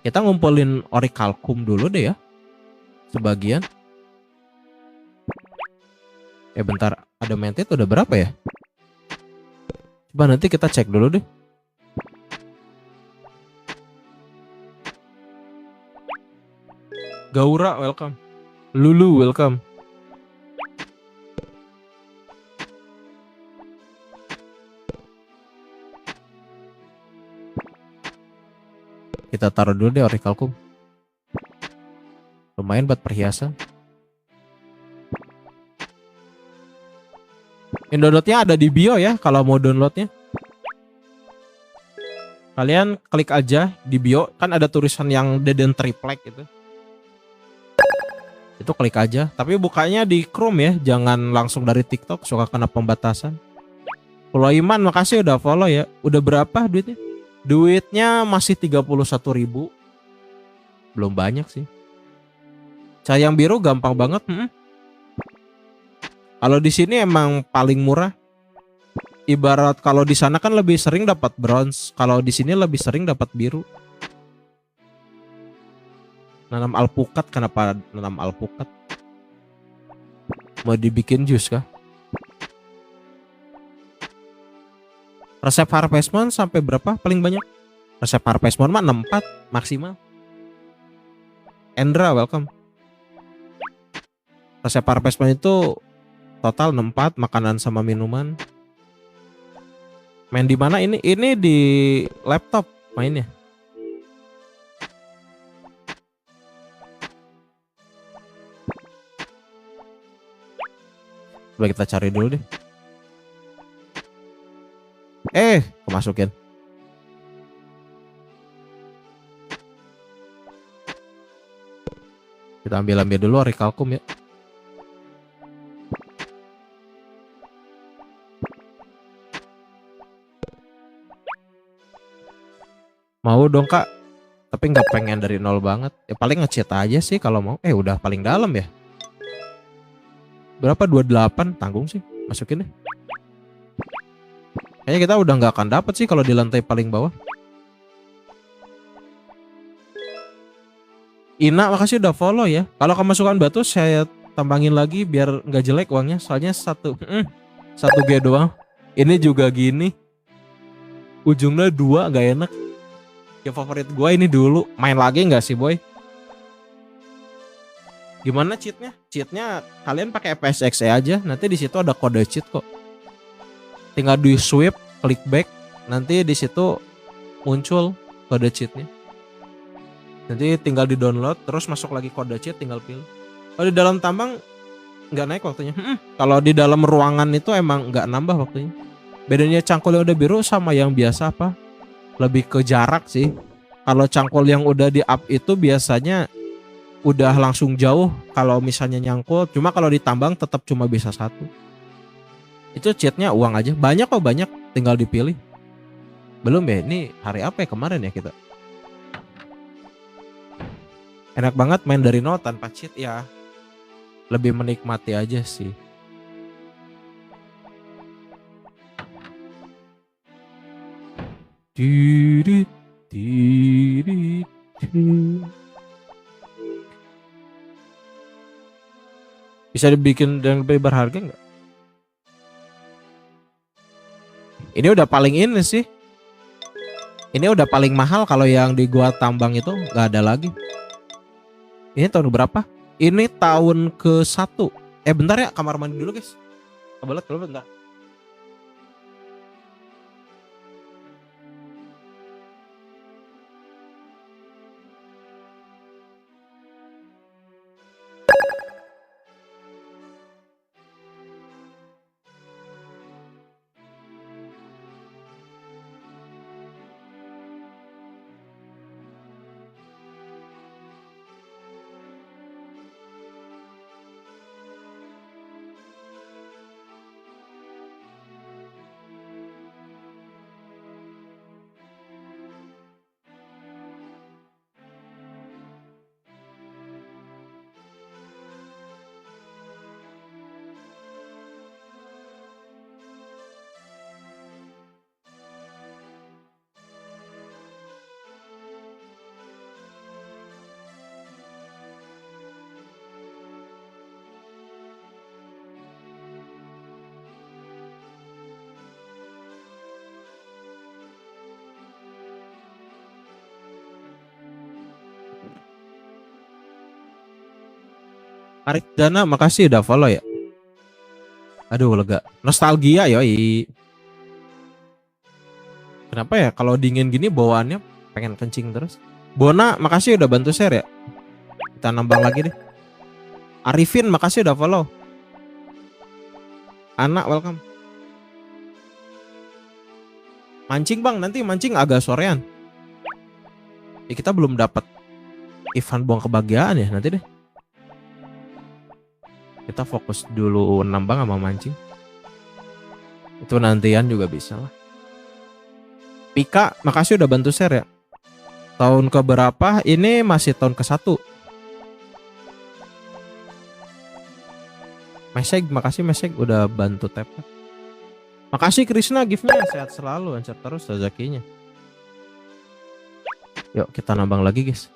A: Kita ngumpulin Orichalcum dulu deh ya. Sebagian. Bentar, ada mentit udah berapa ya? Coba nanti kita cek dulu deh. Gaura welcome. Lulu welcome. Kita taruh dulu deh Orichalcum. Lumayan buat perhiasan. Downloadnya ada di bio ya kalau mau downloadnya. Kalian klik aja di bio, kan ada tulisan yang Deden Triplek gitu. Itu klik aja, tapi bukanya di Chrome ya, jangan langsung dari TikTok, suka kena pembatasan. Follow Iman, makasih udah follow ya. Udah berapa duitnya? Duitnya masih 31.000. Belum banyak sih. Cayang biru gampang banget. Kalau di sini emang paling murah. Ibarat kalau di sana kan lebih sering dapat bronze, kalau di sini lebih sering dapat biru. Nanam alpukat, kenapa nanam alpukat? Mau dibikin jus kah? Resep Harvest Moon sampai berapa paling banyak? Resep Harvest Moon mah 64 maksimal. Endra welcome. Resep Harvest Moon itu total 64 makanan sama minuman. Main di mana ini? Ini di laptop mainnya. Coba kita cari dulu deh. Kemasukin. Kita ambil dulu Orichalcum ya. Mau dong kak, tapi nggak pengen dari nol banget. Ya paling nge-cheat aja sih kalau mau. Udah paling dalam ya. Berapa 28 tanggung sih, masukin deh. Kayaknya kita udah nggak akan dapat sih kalau di lantai paling bawah. Ina makasih udah follow ya. Kalau kemasukan batu saya tambangin lagi biar nggak jelek uangnya. Soalnya satu G doang. Ini juga gini. Ujungnya 2 nggak enak. Ya favorit gue ini dulu. Main lagi nggak sih boy? Gimana cheatnya? Cheatnya kalian pakai FSXE aja. Nanti di situ ada kode cheat kok. Tinggal di swipe, klik back, nanti di situ muncul kode cheatnya. Nanti tinggal di download, terus masuk lagi kode cheat, tinggal pilih. Kalau di dalam tambang nggak naik waktunya. Kalau di dalam ruangan itu emang nggak nambah waktunya. Bedanya cangkul yang udah biru sama yang biasa apa? Lebih ke jarak sih. Kalau cangkul yang udah di up itu biasanya udah langsung jauh kalau misalnya nyangkul. Cuma kalau ditambang tetap cuma bisa 1. Itu cheatnya uang aja. Banyak kok, banyak. Tinggal dipilih. Belum ya, ini hari apa ya kemarin ya kita? Enak banget main dari nol tanpa cheat ya. Lebih menikmati aja sih. Bisa dibikin yang lebih berharga nggak? Ini udah paling ini sih. Ini udah paling mahal kalau yang di gua tambang itu nggak ada lagi. Ini tahun berapa? Ini tahun ke-1. Bentar ya, kamar mandi dulu guys. Kebelet dulu bentar. Arik Dana, makasih udah follow ya. Aduh lega. Nostalgia yoi. Kenapa ya kalau dingin gini bawaannya pengen kencing terus. Bona, makasih udah bantu share ya. Kita nambah lagi deh. Arifin, makasih udah follow. Anak, welcome. Mancing bang, nanti mancing agak sorean. Ya, kita belum dapat event buang kebahagiaan ya, nanti deh. Kita fokus dulu nambang sama mancing. Itu nantian juga bisa lah. Pika, makasih udah bantu share ya. Tahun keberapa? Ini masih tahun ke-1. Meseg, makasih Meseg udah bantu tap. Makasih Krisna gift-nya, sehat selalu, lancar terus rezekinya. Yuk kita nambang lagi guys.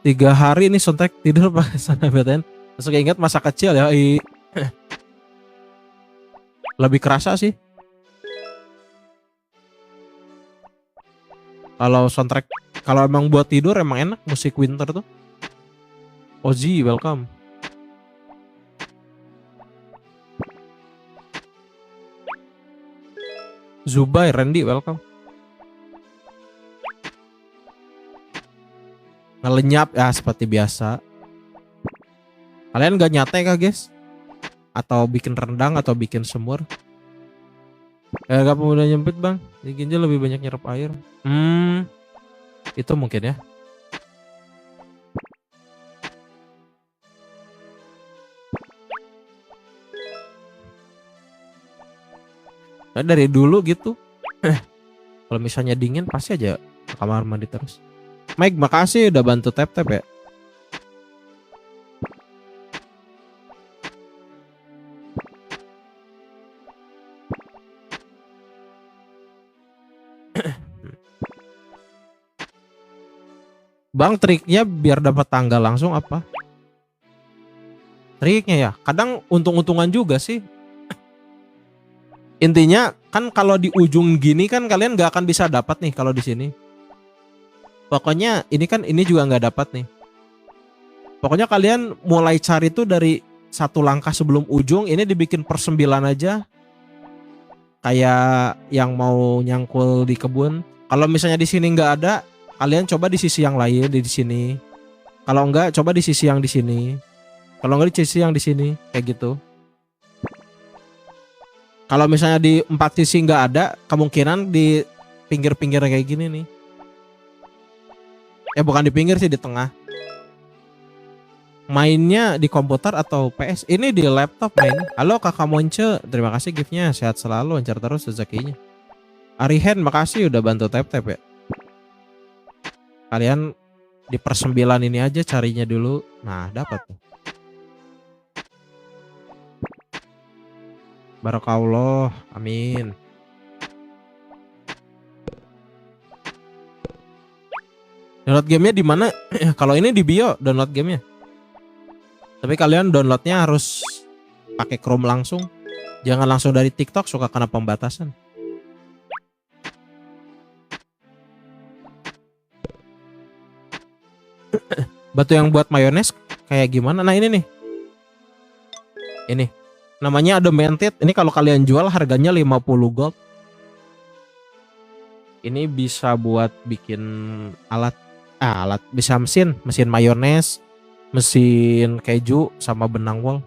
A: 3 hari ini sontek tidur pakai sana BTN. Terus ingat masa kecil ya. Lebih kerasa sih. Kalau soundtrack, kalau emang buat tidur emang enak musik winter tuh. Ozi, welcome. Zubai, Randy, welcome. Ngelenyap ya seperti biasa. Kalian gak nyate kah guys? Atau bikin rendang atau bikin semur? Gak pemuda nyempit bang. Di ginjal lebih banyak nyerap air. Itu mungkin ya. Nah, dari dulu gitu. Kalau misalnya dingin pasti aja ke kamar mandi terus. Mike, makasih udah bantu tap-tap ya. Bang, triknya biar dapat tangga langsung apa? Triknya ya, kadang untung-untungan juga sih. Intinya kan kalau di ujung gini kan kalian gak akan bisa dapat nih kalau di sini. Pokoknya ini kan ini juga nggak dapat nih. Pokoknya kalian mulai cari tuh dari satu langkah sebelum ujung. Ini dibikin per 9 aja. Kayak yang mau nyangkul di kebun. Kalau misalnya di sini nggak ada, kalian coba di sisi yang lain di sini. Kalau enggak, coba di sisi yang di sini. Kalau enggak di sisi yang di sini, kayak gitu. Kalau misalnya di 4 sisi nggak ada, kemungkinan di pinggir-pinggir kayak gini nih. Bukan di pinggir sih, di tengah. Mainnya di komputer atau PS? Ini di laptop main. Halo Kakak Monce, terima kasih giftnya, sehat selalu, lancar terus rezekinya. Arihen, makasih udah bantu tap-tap ya. Kalian di per 9 ini aja carinya dulu. Nah, dapat tuh. Barakallah, amin. Download gamenya di mana? Kalau ini di bio download gamenya. Tapi kalian downloadnya harus pakai Chrome langsung. Jangan langsung dari TikTok, suka kena pembatasan. Batu yang buat mayones kayak gimana. Nah ini nih. Ini. Namanya Adamantite. Ini kalau kalian jual harganya 50 gold. Ini bisa buat bikin alat bisa mesin mayones, mesin keju sama benang wol.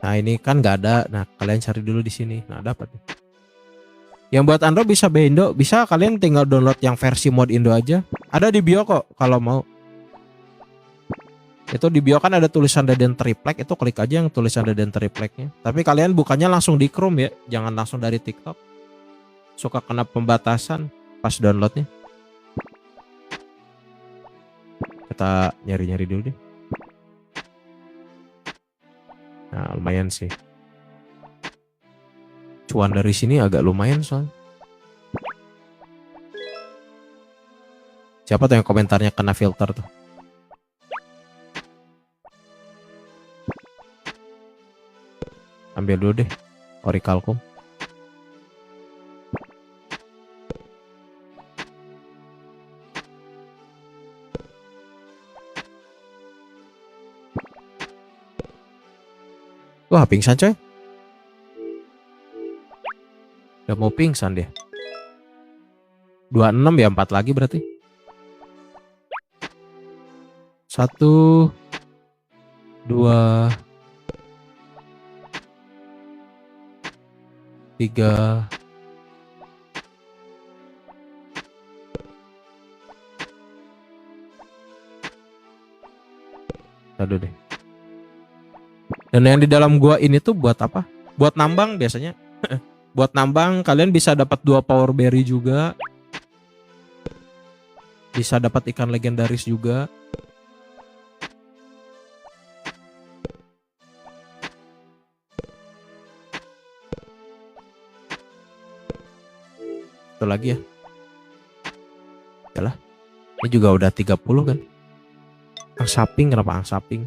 A: Nah ini kan nggak ada. Nah kalian cari dulu di sini. Nah dapat. Yang buat Android bisa Indo, bisa kalian tinggal download yang versi mod Indo aja. Ada di bio kok kalau mau. Itu di bio kan ada tulisan Deden Triplek, itu klik aja yang tulisan Deden Tripleknya. Tapi kalian bukannya langsung di Chrome ya, jangan langsung dari TikTok. Suka kena pembatasan pas downloadnya. Kita nyari-nyari dulu deh. Nah lumayan sih. Cuan dari sini agak lumayan soalnya. Siapa tuh yang komentarnya kena filter tuh? Ambil dulu deh Orikalkum. Wah pingsan coy. Udah mau pingsan dia. 26 ya, 4 lagi berarti. 1 2 3 Aduh deh. Dan yang di dalam gua ini tuh buat apa? Buat nambang biasanya. Buat nambang kalian bisa dapat 2 power berry juga. Bisa dapat ikan legendaris juga. Itu lagi ya. Yalah. Ini juga udah 30 kan. Angsaping, kenapa angsaping?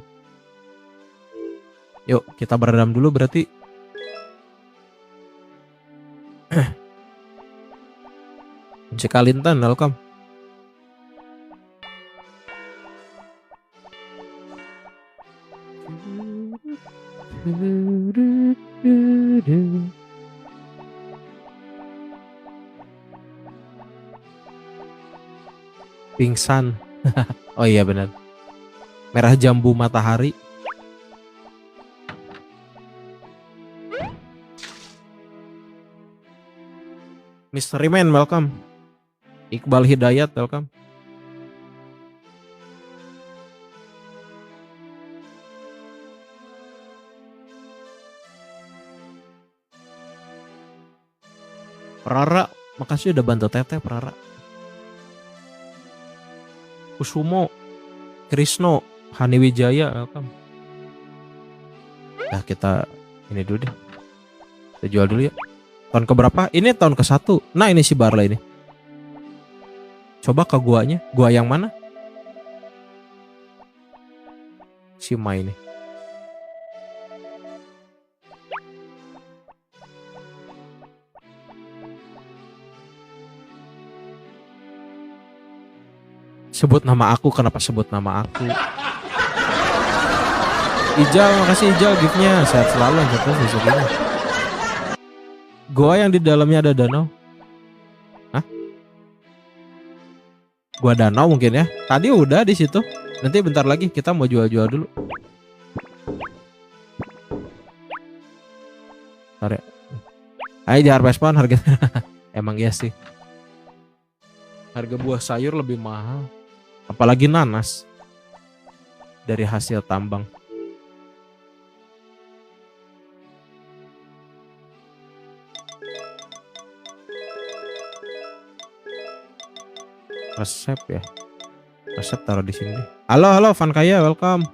A: Yuk kita beredam dulu berarti. Cekalintan, welcome. Pingsan. Oh iya benar. Merah jambu matahari. Mystery Man welcome. Iqbal Hidayat welcome. Prara, makasih udah bantu teteh Prara. Kusumo, Krisno, Hani Wijaya welcome. Nah kita ini dulu deh. Kita jual dulu ya. Tahun keberapa? Ini tahun ke-1. Nah ini si Barla ini. Coba ke guanya. Gua yang mana? Si Mai ini. Sebut nama aku, kenapa sebut nama aku? Ijal, makasih Ijal giftnya. Sehat selalu terus besoknya. Gua yang di dalamnya ada danau. Hah? Gua danau mungkin ya. Tadi udah di situ. Nanti bentar lagi kita mau jual-jual dulu. Bentar ya. Ayo di harvest spawn harga. Emang iya sih. Harga buah sayur lebih mahal. Apalagi nanas. Dari hasil tambang. Resep ya. Resep taruh di sini. Halo Van Kaya welcome.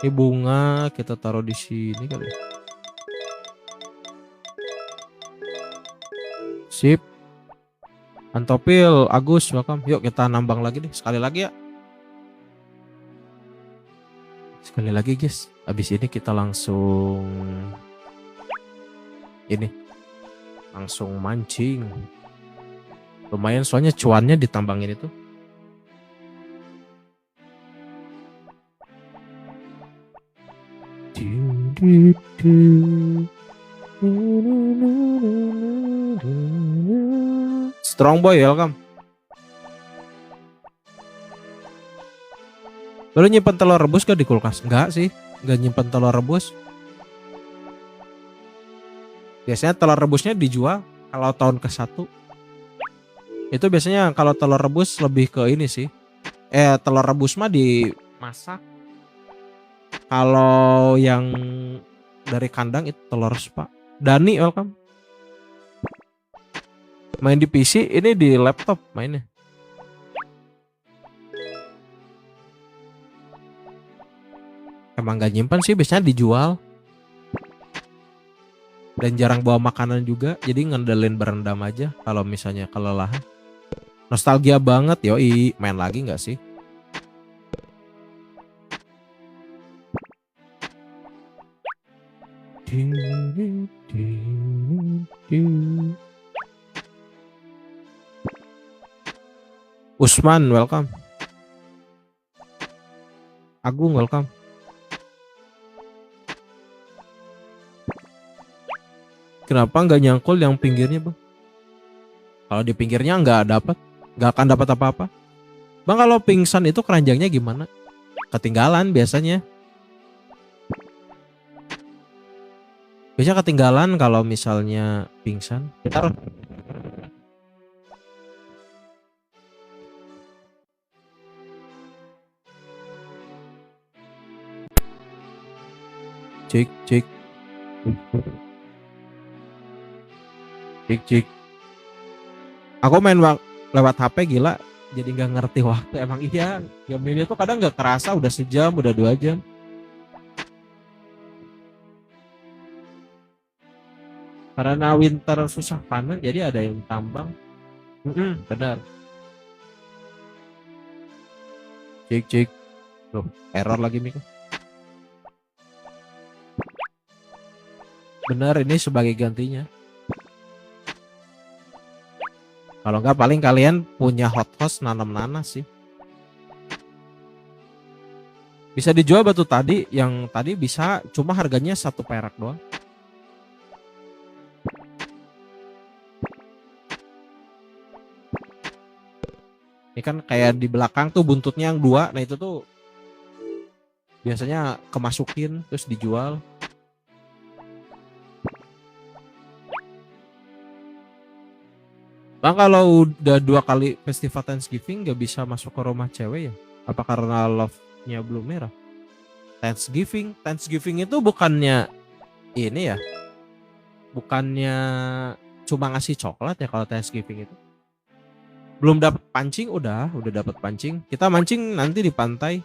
A: Ini bunga kita taruh di sini kali. Sip. Antopil Agus welcome. Yuk kita nambang lagi deh sekali lagi ya. Sekali lagi guys. Habis ini kita langsung Ini langsung mancing. Lumayan soalnya cuannya ditambangin itu. Strong boy, welcome. Lu nyimpen telur rebus gak di kulkas? Enggak sih, enggak nyimpen telur rebus. Biasanya telur rebusnya dijual kalau tahun ke-1. Itu biasanya kalau telur rebus lebih ke ini sih. Telur rebus mah dimasak. Kalau yang dari kandang itu telur spa. Dani, welcome. Main di PC, ini di laptop mainnya. Emang gak nyimpan sih, biasanya dijual. Dan jarang bawa makanan juga, jadi ngandelin berendam aja kalau misalnya kelelahan. Nostalgia banget, yoi. Main lagi gak sih? Usman, welcome. Agung, welcome. Kenapa nggak nyangkul yang pinggirnya, Bang? Kalau di pinggirnya nggak akan dapat apa-apa. Bang, kalau pingsan itu keranjangnya gimana? Ketinggalan biasanya. Biasanya ketinggalan kalau misalnya pingsan. Ntar cik. Aku main lewat HP gila, jadi nggak ngerti waktu. Emang iya, game ini tuh kadang nggak kerasa udah sejam, udah 2 jam. Karena winter susah panen, jadi ada yang tambang. Benar. Cik. Loh, error lagi Miko. Benar, ini sebagai gantinya. Kalau nggak paling kalian punya hothouse nanam nanas sih. Bisa dijual batu tadi, yang tadi bisa, cuma harganya 1 perak doang. Ini kan kayak di belakang tuh buntutnya yang 2, nah itu tuh biasanya kemasukin terus dijual. Bang, kalau udah 2 kali festival Thanksgiving gak bisa masuk ke rumah cewek ya? Apa karena love-nya belum merah? Thanksgiving itu bukannya ini ya? Bukannya cuma ngasih coklat ya kalau Thanksgiving itu? Belum dapat pancing, udah dapat pancing. Kita mancing nanti di pantai.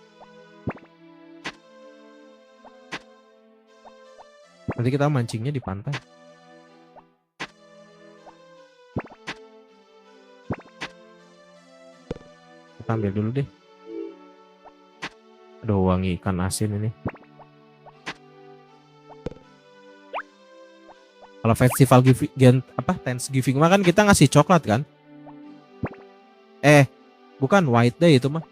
A: Nanti kita mancingnya di pantai. Kita ambil dulu deh. Aduh, wangi ikan asin ini. Kalau festival Thanksgiving mah kan kita ngasih coklat kan? Bukan White Day itu mah.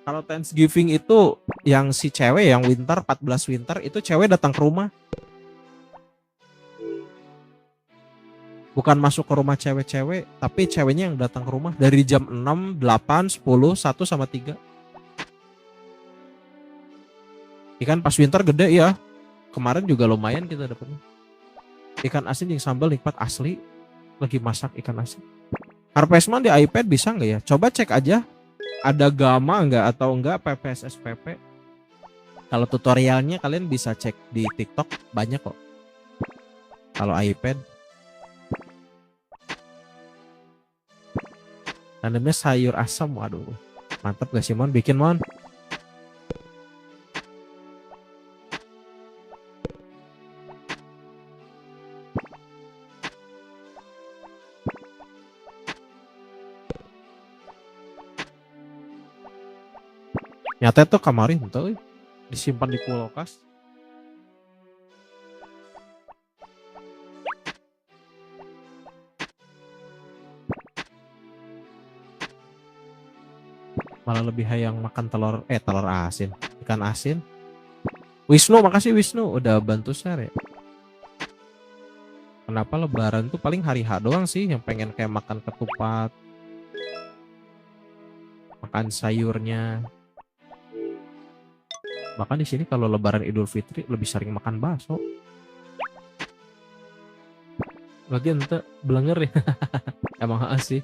A: Kalau Thanksgiving itu yang si cewek yang winter 14 winter itu cewek datang ke rumah. Bukan masuk ke rumah cewek-cewek, tapi ceweknya yang datang ke rumah dari jam 6, 8, 10, 1 sama 3. Ikan pas winter gede ya. Kemarin juga lumayan kita dapetnya. Ikan asin yang sambal nikmat asli. Lagi masak ikan asin. Harvestman di iPad bisa nggak ya? Coba cek aja. Ada Gamma nggak atau enggak PPS SPP. Kalau tutorialnya kalian bisa cek di TikTok, banyak kok. Kalau iPad. Tanamnya sayur asam, waduh. Mantap gak sih Mon? Bikin Mon. Nyata tuh kemarin tuh disimpan di kulkas. Malah lebih hayang makan telur asin, ikan asin. Wisnu, makasih Wisnu udah bantu share ya. Kenapa lebaran tuh paling hari H doang sih yang pengen kayak makan ketupat, makan sayurnya. Bahkan di sini kalau lebaran Idul Fitri lebih sering makan bakso. Lagian ente belenger ya. Emang sih.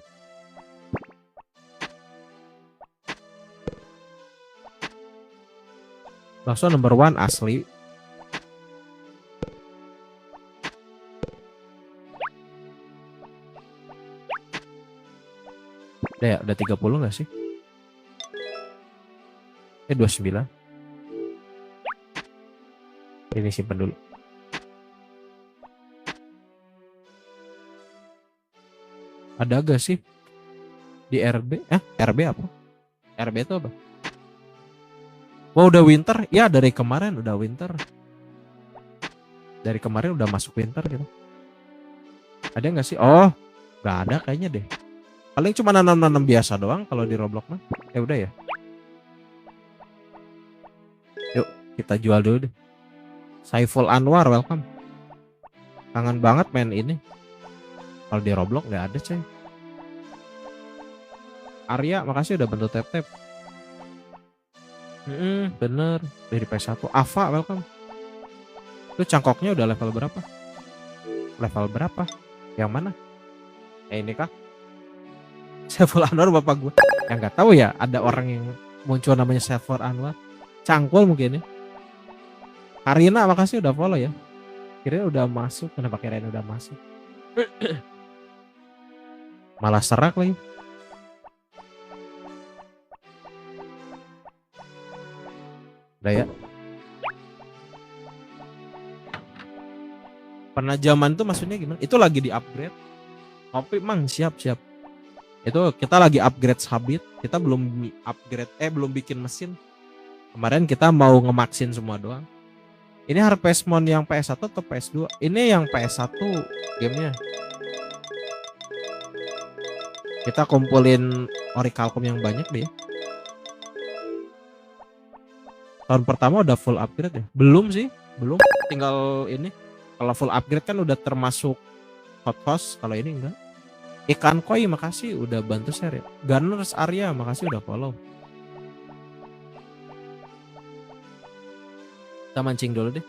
A: Bakso number one asli. Udah 30 gak sih? 29. Ini simpen dulu. Ada gak sih di RB? RB apa? RB itu apa? Wah udah winter? Ya dari kemarin udah winter. Dari kemarin udah masuk winter gitu. Ada gak sih? Oh gak ada kayaknya deh. Paling cuma nanam-nanam biasa doang kalau di Roblox mah. Udah ya. Yuk kita jual dulu deh. Saiful Anwar welcome. Kangen banget main ini. Kalau di Roblox nggak ada coy. Arya makasih udah bantu tap-tap. Bener dari PS1. Ava welcome. Itu cangkoknya udah level berapa? Level berapa? Yang mana? Ini kah? Saiful Anwar bapak gue. Yang nggak tahu ya ada orang yang muncul namanya Saiful Anwar. Cangkul mungkin ya. Karina makasih udah follow ya. Kira udah masuk. Kenapa kirain udah masuk? Malah serak lagi. Udah ya. Penajaman tuh maksudnya gimana? Itu lagi di upgrade. Kopi mang siap. Itu kita lagi upgrade sabit. Kita belum upgrade belum bikin mesin. Kemarin kita mau ngemaksin semua doang. Ini Harvest Moon yang PS1 atau PS2? Ini yang PS1 gamenya. Kita kumpulin Orichalcum yang banyak deh. Tahun pertama udah full upgrade ya? Belum sih, belum. Tinggal ini. Kalau full upgrade kan udah termasuk hot house. Kalau ini enggak. Ikan koi makasih udah bantu share ya. Gunners Arya makasih udah follow. Kita mancing dulu deh.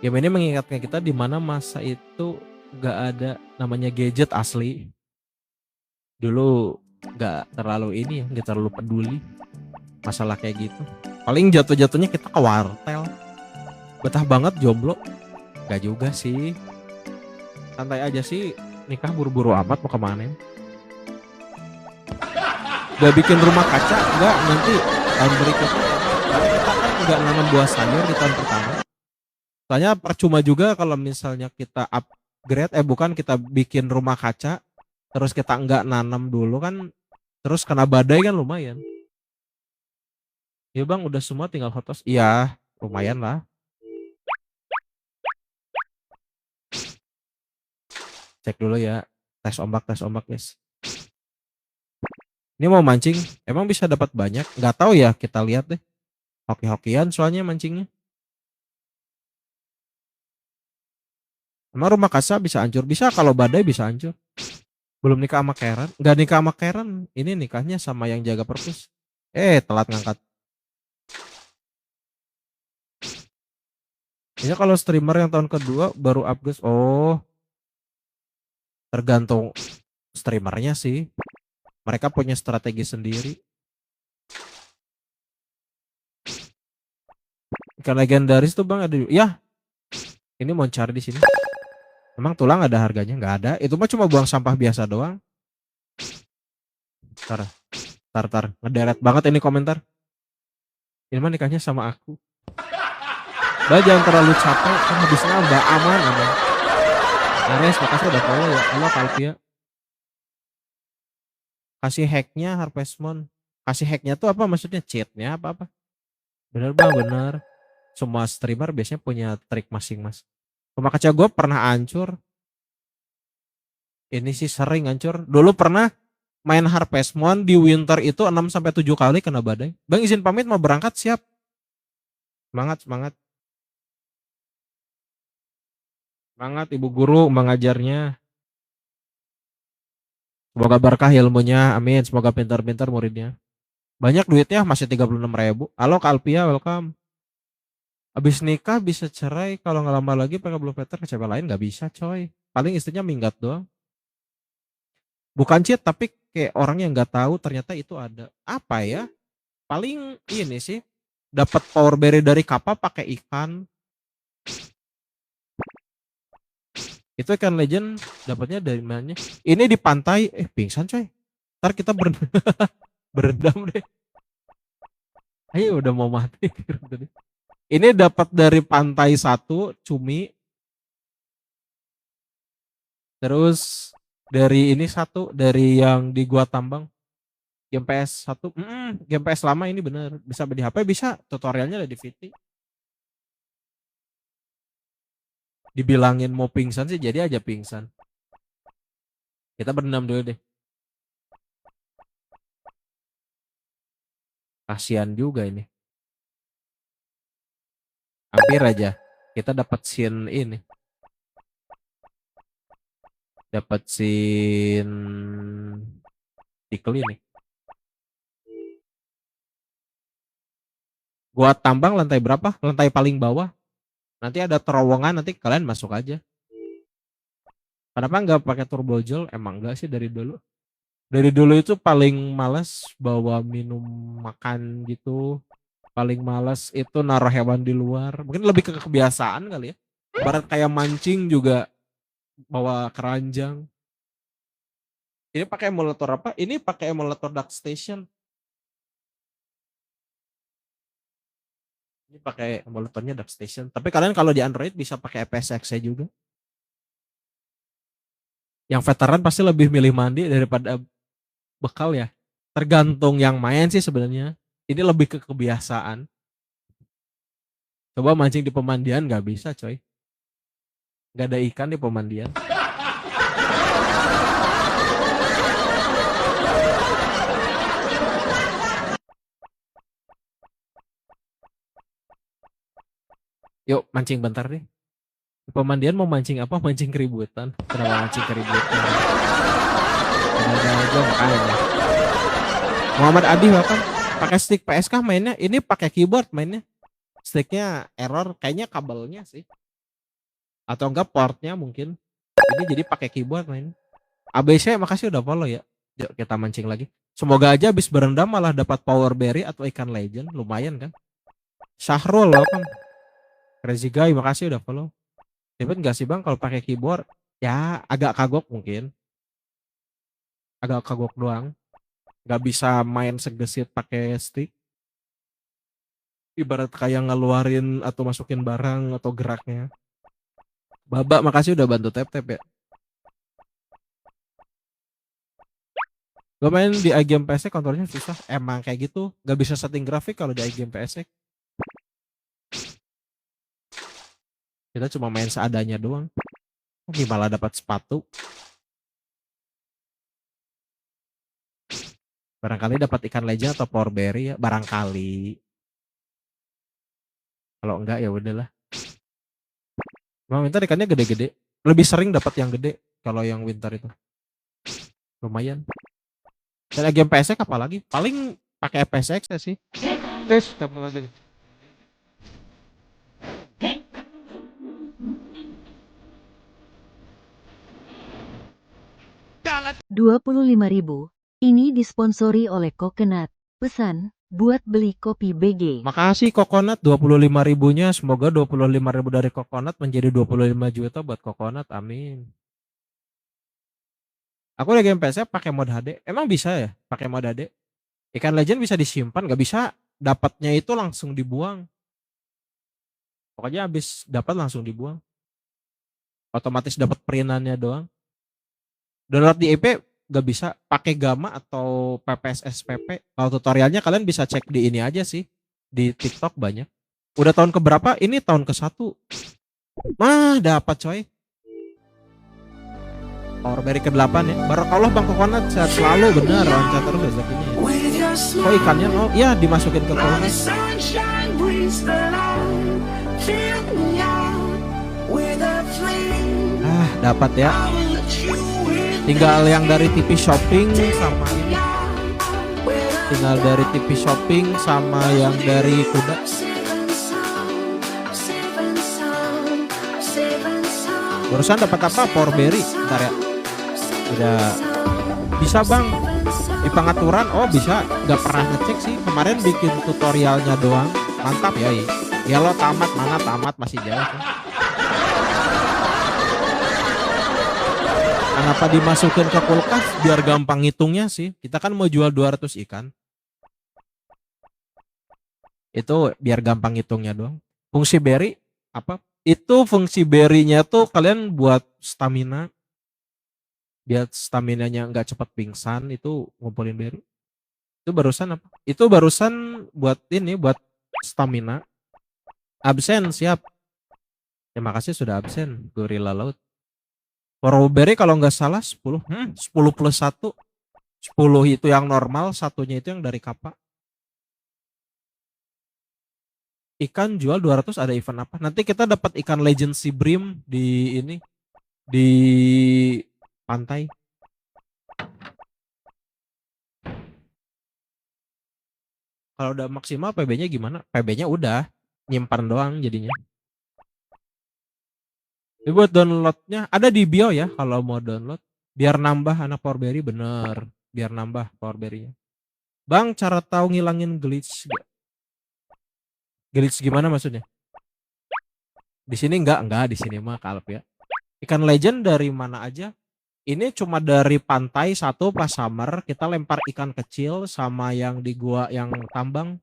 A: Game ini mengingatkan kita di mana masa itu gak ada namanya gadget asli. Dulu gak terlalu ini ya, gak terlalu peduli masalah kayak gitu. Paling jatuh-jatuhnya kita ke wartel. Betah banget jomblo. Gak juga sih. Santai aja sih, nikah buru-buru amat mau kemana? Gak bikin rumah kaca, enggak nanti tahun berikutnya. Karena kita kan enggak nanam buah sayur di tahun pertama. Soalnya percuma juga kalau misalnya kita upgrade, bukan kita bikin rumah kaca, terus kita enggak nanam dulu kan, terus kena badai kan lumayan. Ya bang udah semua tinggal hotos. Iya lumayan lah. Cek dulu ya, tes ombak guys. Ini mau mancing, emang bisa dapat banyak? Nggak tahu ya, kita lihat deh. Hoki-hokian soalnya mancingnya. Emang rumah kaca bisa hancur? Bisa kalau badai bisa hancur. Belum nikah sama Karen? Nggak nikah sama Karen, ini nikahnya sama yang jaga perpus. Telat ngangkat. Ini kalau streamer yang tahun kedua baru upgrade. Oh, tergantung streamernya sih. Mereka punya strategi sendiri. Ikan legendaris tuh bang ada. Ya, ini mau cari di sini. Emang tulang ada harganya? Nggak ada. Itu mah cuma buang sampah biasa doang. Tar. Ngederet banget ini komentar. Ini mah nikahnya sama aku. Mbak jangan terlalu capek. Kan habisnya mbak aman. Ares makasih udah follow ya. Halo Kalpia. Kasih hacknya Harvest Moon. Kasih hacknya tuh apa maksudnya? Cheatnya apa? Bener bang, bener. Semua streamer biasanya punya trik masing-masing. Rumah kaca gue pernah hancur. Ini sih sering hancur. Dulu pernah main Harvest Moon di winter itu 6-7 kali kena badai. Bang izin pamit mau berangkat, siap. Semangat, semangat. Semangat Ibu Guru mengajarnya. Semoga berkah ilmunya, amin. Semoga pintar-pintar muridnya. Banyak duitnya, masih 36.000. Halo Kak Alpia, welcome. Abis nikah bisa cerai, kalau nggak lama lagi pakai belum Peter ke cewek lain nggak bisa coy. Paling istrinya minggat doang. Bukan cheat tapi kayak orang yang nggak tahu ternyata itu ada. Apa ya? Paling ini sih, dapat power berry dari kapal pakai ikan. Itu ikan legend dapatnya dari mana? Ini di pantai, pingsan coy. Ntar kita berendam deh. Ayo udah mau mati. Ini dapat dari pantai 1 cumi. Terus dari ini 1 dari yang di gua tambang. Game PS1, game PS lama ini bener. Bisa di HP, bisa tutorialnya ada di VT. Dibilangin mau pingsan sih jadi aja pingsan. Kita berendam dulu deh. Kasihan juga ini. Hampir aja kita dapat scene ini. Dapat scene tickle ini. Gua tambang lantai berapa? Lantai paling bawah. Nanti ada terowongan, nanti kalian masuk aja. Kenapa nggak pakai turbo gel? Emang enggak sih dari dulu. Dari dulu itu paling males bawa minum makan gitu. Paling males itu naruh hewan di luar. Mungkin lebih ke kebiasaan kali ya. Barat kayak mancing juga bawa keranjang. Ini pakai emulator apa? Ini pakai emulator Dark Station. Ini pakai emulatornya Dark Station. Tapi kalian kalau di Android bisa pakai EPSX juga. Yang veteran pasti lebih milih mandi daripada bekal ya. Tergantung yang main sih sebenarnya. Ini lebih ke kebiasaan. Coba mancing di pemandian nggak bisa coy. Nggak ada ikan di pemandian. Yuk mancing bentar deh. Di pemandian mau mancing apa? Mancing keributan. Kenapa mancing keributan? Ada aja makanya. Muhammad Adi welcome. Pakai stick PSK mainnya. Ini pakai keyboard mainnya. Sticknya error. Kayaknya kabelnya sih. Atau enggak portnya mungkin. Ini jadi pakai keyboard main. ABC makasih udah follow ya. Yuk kita mancing lagi. Semoga aja abis berendam malah dapat power berry atau ikan legend. Lumayan kan. Syahrul welcome. Crazy guy makasih udah follow. Ribet gak sih bang kalau pakai keyboard? Ya agak kagok mungkin. Agak kagok doang. Gak bisa main segesit pakai stick. Ibarat kayak ngeluarin atau masukin barang atau geraknya. Baba makasih udah bantu tap-tap ya. Gue main di iGame PSX kontrolnya susah. Emang kayak gitu. Gak bisa setting grafik kalau di iGame PSX. Kita cuma main seadanya doang. Ini malah dapat sepatu. Barangkali dapat ikan legend atau power berry ya. Barangkali. Kalau enggak ya udahlah. Emang winter ikannya gede-gede. Lebih sering dapat yang gede kalau yang winter itu. Lumayan. Dan game PSX apalagi? Paling pakai PSX ya sih. Tes, lagi.
B: 25.000. Ini disponsori oleh Coconut. Pesan, buat beli kopi BG.
A: Makasih Coconut 25.000-nya. Semoga 25.000 dari Coconut menjadi 25 juta buat Coconut. Amin. Aku di game PSX pakai mod HD. Emang bisa ya pakai mod HD? Ikan legend bisa disimpan, nggak bisa dapatnya itu langsung dibuang. Pokoknya habis dapat langsung dibuang. Otomatis dapat perintannya doang. Download di IP nggak bisa pakai Gamma atau PPSSPP. Kalau tutorialnya kalian bisa cek di ini aja sih. Di TikTok banyak. Udah tahun keberapa? Ini tahun ke-1. Mah dapat coy. Powerberry ke-8 ya. Barakallah Bang Kokonat, sehat selalu, benar, lancar terus rezekinya ya. Oh ikannya, oh iya dimasukin ke kulkas. Dapat ya. Tinggal yang dari TV shopping sama ini. Tinggal dari TV shopping sama yang dari kuda. Barusan dapat apa? Powerberry. Bentar ya. Udah bisa Bang di pengaturan. Oh bisa, nggak pernah ngecek sih, kemarin bikin tutorialnya doang. Mantap ya. Ya lo tamat, mana tamat, masih jauh kan? Kenapa dimasukin ke kulkas? Biar gampang ngitungnya sih. Kita kan mau jual 200 ikan, itu biar gampang ngitungnya doang. Fungsi berry apa? Itu fungsi berry-nya tuh kalian buat stamina, biar stamina-nya nggak cepat pingsan. Itu ngumpulin berry. Itu barusan apa? Itu barusan buat ini, buat stamina. Absen, siap. Terima kasih sudah absen, gorila laut. Powerberry kalau nggak salah 10. 10 plus 1. 10 itu yang normal, satunya itu yang dari kapal. Ikan jual 200, ada event apa? Nanti kita dapat ikan legend sea bream di ini, di pantai. Kalau udah maksimal PB-nya gimana? PB-nya udah nyimpan doang jadinya. Ini buat downloadnya ada di bio ya kalau mau download. Biar nambah anak Powerberry, bener. Biar nambah Powerberry-nya. Bang, cara tahu ngilangin glitch? Glitch gimana maksudnya? Di sini enggak di sini mah kalp ya. Ikan legend dari mana aja? Ini cuma dari pantai satu pas summer kita lempar ikan kecil sama yang di gua yang tambang.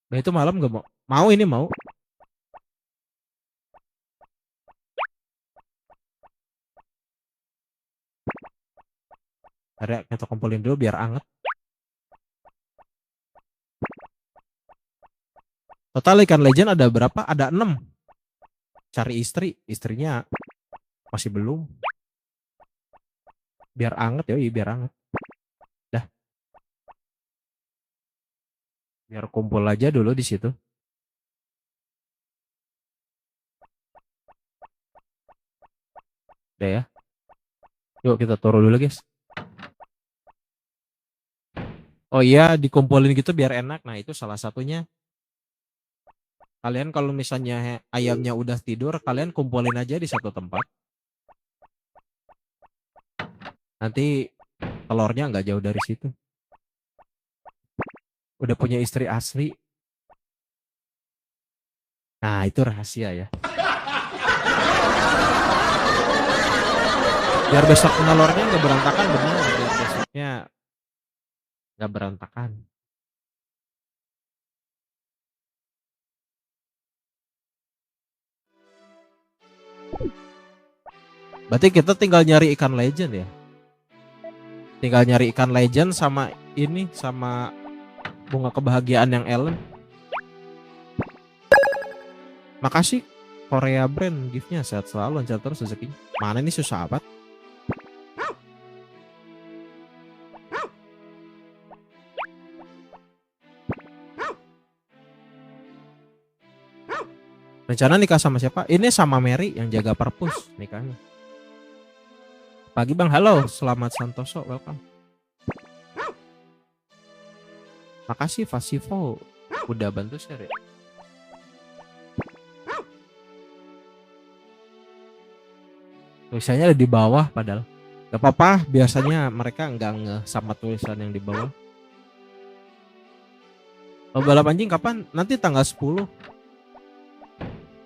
A: Nah itu malam gak mau? Mau ini mau? Ada kita kumpulin dulu biar anget. Total ikan legend ada berapa? Ada 6. Cari istri, istrinya masih belum. Biar anget ya, biar anget. Dah. Biar kumpul aja dulu di situ. Udah ya. Yuk kita turun dulu guys. Oh iya, dikumpulin gitu biar enak. Nah itu salah satunya. Kalian kalau misalnya ayamnya udah tidur, kalian kumpulin aja di satu tempat. Nanti telurnya nggak jauh dari situ. Udah punya istri asli. Nah itu rahasia ya. Biar besok telurnya nggak berantakan, bener. Biar besoknya nggak berantakan. Berarti kita tinggal nyari ikan legend ya. Tinggal nyari ikan legend sama ini, sama bunga kebahagiaan yang Ellen. Makasih Korea brand giftnya, sehat selalu, lancar terus rezekinya. Mana ini susah amat. Rencana nikah sama siapa? Ini sama Mary yang jaga perpus nikahnya. Pagi Bang, halo, selamat Santoso, welcome. Makasih Fasivo udah bantu share ya. Tulisannya ada di bawah padahal. Gak apa-apa, biasanya mereka nggak nge sama tulisan yang di bawah. Kalau balap anjing kapan? Nanti tanggal 10.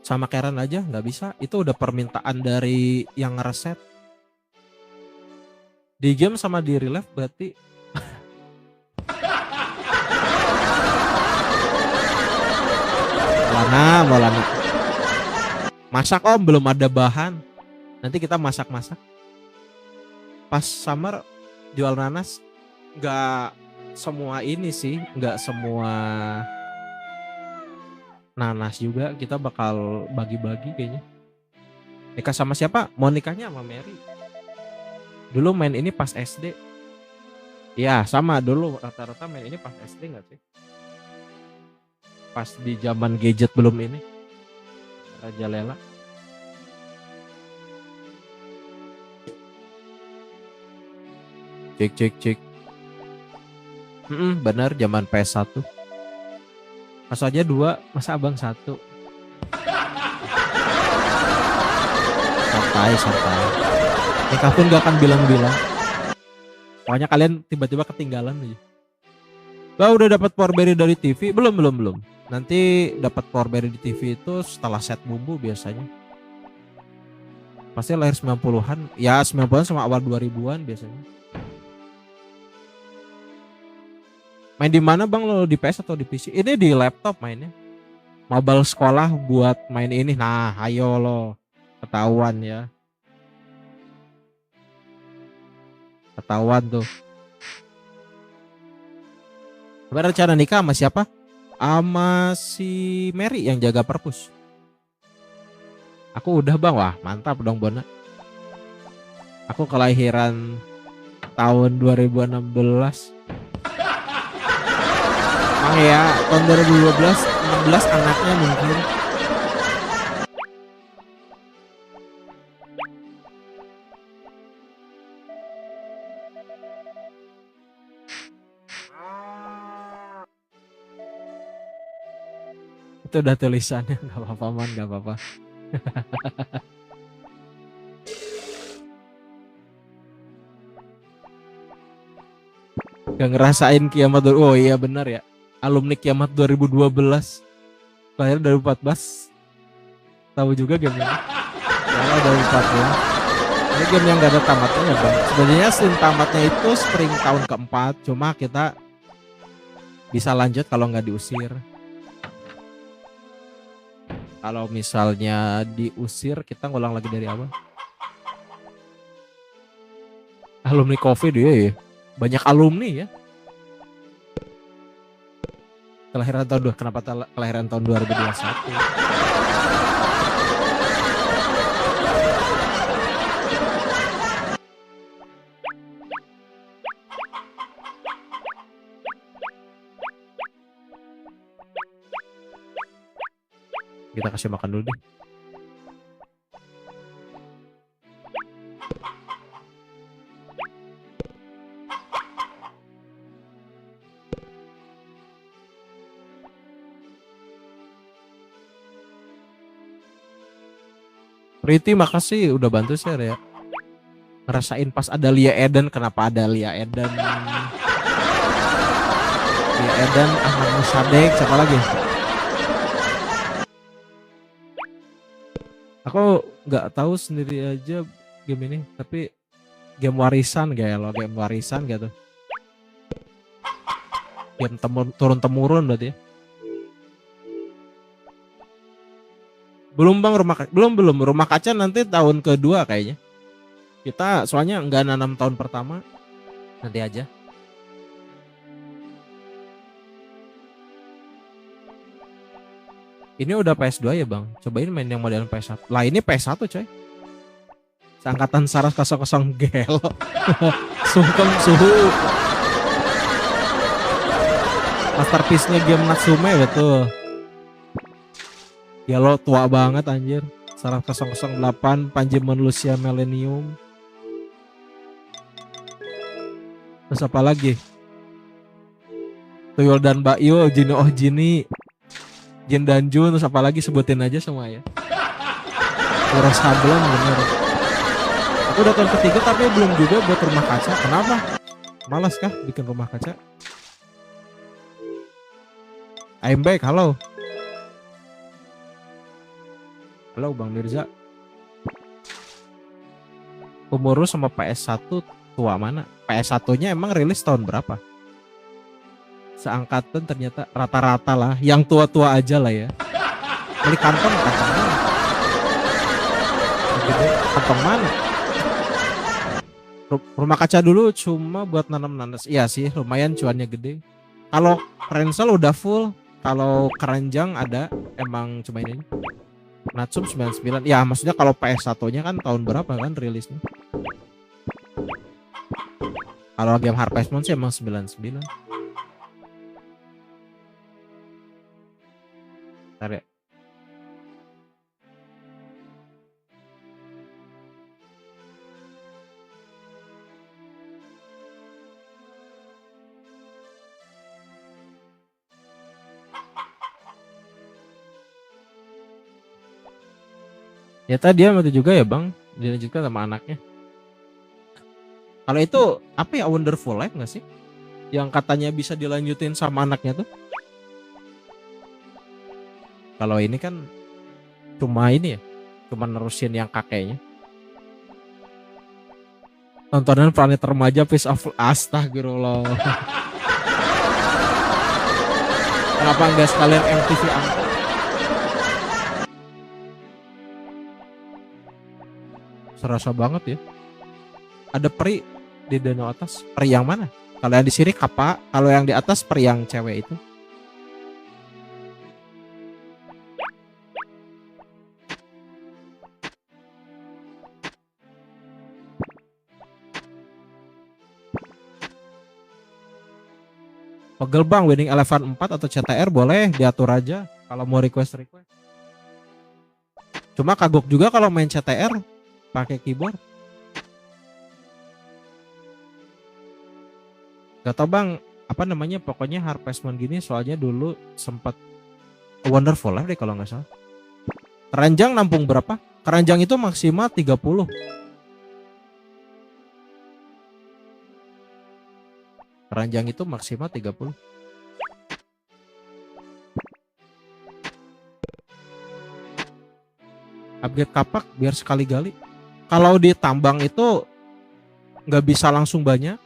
A: Sama Karen aja nggak bisa. Itu udah permintaan dari yang ngereset. Di game sama di real life berarti. Bolana. Masak om, belum ada bahan. Nanti kita masak-masak. Pas summer jual nanas. Nggak semua ini sih, nggak semua nanas juga, kita bakal bagi-bagi kayaknya. Nikah sama siapa? Mau nikahnya sama Mary. Dulu main ini pas SD. Ya sama dulu rata-rata main ini pas SD nggak sih? Pas di zaman gadget belum ini. Raja Lela. Cek. Benar zaman PS1. Mas aja 2, masa abang 1. Santai. Nikah pun gak akan bilang-bilang. Pokoknya kalian tiba-tiba ketinggalan aja. Bah, udah dapat Powerberry dari TV? Belum. Nanti dapat Powerberry di TV itu setelah set bumbu biasanya. Pasti lahir 90-an. Ya 90-an sama awal 2000-an biasanya. Main di mana bang lo, di PS atau di PC? Ini di laptop mainnya. Mobile sekolah buat main ini. Nah, ayo lo. Ketahuan ya. Ketahuan tuh. Rencana nikah sama siapa? Sama si Mary yang jaga perpus. Aku udah bang, wah mantap dong Bona. Aku kelahiran tahun 2016. Emang ya tahun 2012, 16 anaknya mungkin. Itu udah tulisannya, nggak apa-apa man, nggak apa-apa. Gak ngerasain kiamat. Oh iya benar ya, alumni kiamat 2012 lahir 2014. Tahu juga game ini ya, 2014. Ini game yang gak ada tamatnya ya bang. Sebenarnya scene tamatnya itu spring tahun keempat, cuma kita bisa lanjut kalau nggak diusir. Kalau misalnya diusir, kita ngulang lagi dari awal. Alumni COVID ya. Banyak alumni ya. Kelahiran tahun 2, kenapa kelahiran tahun 2021? Kita kasih makan dulu deh. Priti makasih udah bantu share ya. Ngerasain pas ada Lia Eden. Kenapa ada Lia Eden? Lia Eden, Ahmad Musadek, siapa lagi? Aku nggak tahu sendiri aja game ini, tapi game warisan kayak lo, game warisan gitu. Game turun temurun berarti ya. Belum bang, belum rumah kaca nanti tahun kedua kayaknya. Kita soalnya nggak nanam tahun pertama, nanti aja. Ini udah PS2 ya bang. Cobain main yang model PS1. Lah ini PS1 coy. Seangkatan Saras 00 gelo. Sungkem suhu. Masterpiece-nya game Natsume betul. Ya lo tua banget anjir. Saras 008 Panjimon Lucia Millennium. Terus apa lagi? Tuyul dan Bakyo, Jino Oh Jini, Jin dan Jun, terus apa lagi sebutin aja semua ya. Uras Hablon bener. Aku udah tahun ketiga tapi belum juga buat rumah kaca. Kenapa? Malas kah bikin rumah kaca? I'm back, halo. Halo Bang Mirza. Umur sama PS1 tua mana? PS1-nya emang rilis tahun berapa? Seangkatan ternyata rata-rata lah, yang tua-tua aja lah ya. Beli kantong mana? Gede, kantong mana? Rumah kaca dulu cuma buat nanam nanas. Iya sih, lumayan cuannya gede. Kalau Ransel udah full, kalau keranjang ada, emang cuma ini. Natsum 99. Ya maksudnya kalau PS1-nya kan tahun berapa kan rilisnya? Kalau game Harvest Moon sih emang 99. Bentar ya. Ya tadi dia mati juga ya bang, dilanjutkan sama anaknya. Kalau itu apa ya, Wonderful Life nggak sih? Yang katanya bisa dilanjutin sama anaknya tuh. Kalau ini kan cuma ini ya, cuma nerusin yang kakeknya. Tontonan Planet Remaja Piece of Astagfirullah. Kenapa nggak sekalian MTV angkat? Serasa banget ya. Ada peri di danau atas. Peri yang mana? Kalau yang di sini Kappa, kalau yang di atas peri yang cewek itu. Pegel bang, Winning Eleven 4 atau CTR boleh diatur aja kalau mau request. Cuma kagok juga kalau main CTR pakai keyboard. Gak tau bang, apa namanya, pokoknya Harvest Moon gini soalnya dulu sempat Wonderful Life deh kalau nggak salah. Keranjang nampung berapa? Keranjang itu maksimal 30. Keranjang itu maksimal 30. Upgrade kapak biar sekali gali. Kalau di tambang itu nggak bisa langsung banyak.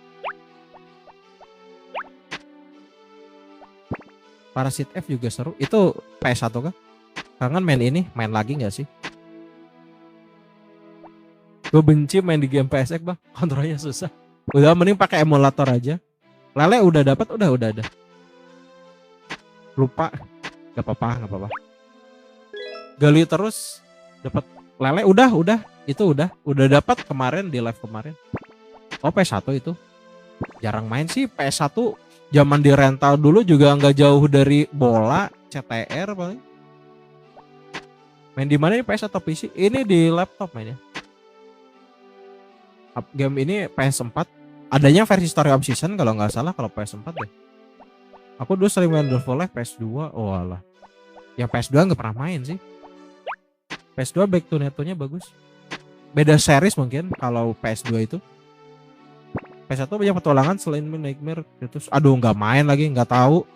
A: Parasit F juga seru. Itu PS1 kah? Kangen main ini, main lagi nggak sih? Gue benci main di game PSX bang, kontrolnya susah. Udah mending pakai emulator aja. Lele udah dapat, udah ada. Lupa, nggak apa-apa. Gali terus dapat lele, udah itu udah dapat kemarin di live kemarin. Oh PS1 itu jarang main sih. PS1 zaman di rental dulu juga nggak jauh dari bola CTR paling. Main di mana nih, PS atau PC? Ini di laptop mainnya. Game ini PS4. Adanya versi Story of Season kalau nggak salah kalau PS4 deh. Aku dulu sering main Wonderful Life PS2. Oh alah. Yang PS2 nggak pernah main sih. PS2 Back to Nature-nya bagus. Beda series mungkin kalau PS2 itu. PS1 banyak petualangan selain Nightmare terus. Aduh nggak main lagi, nggak tahu.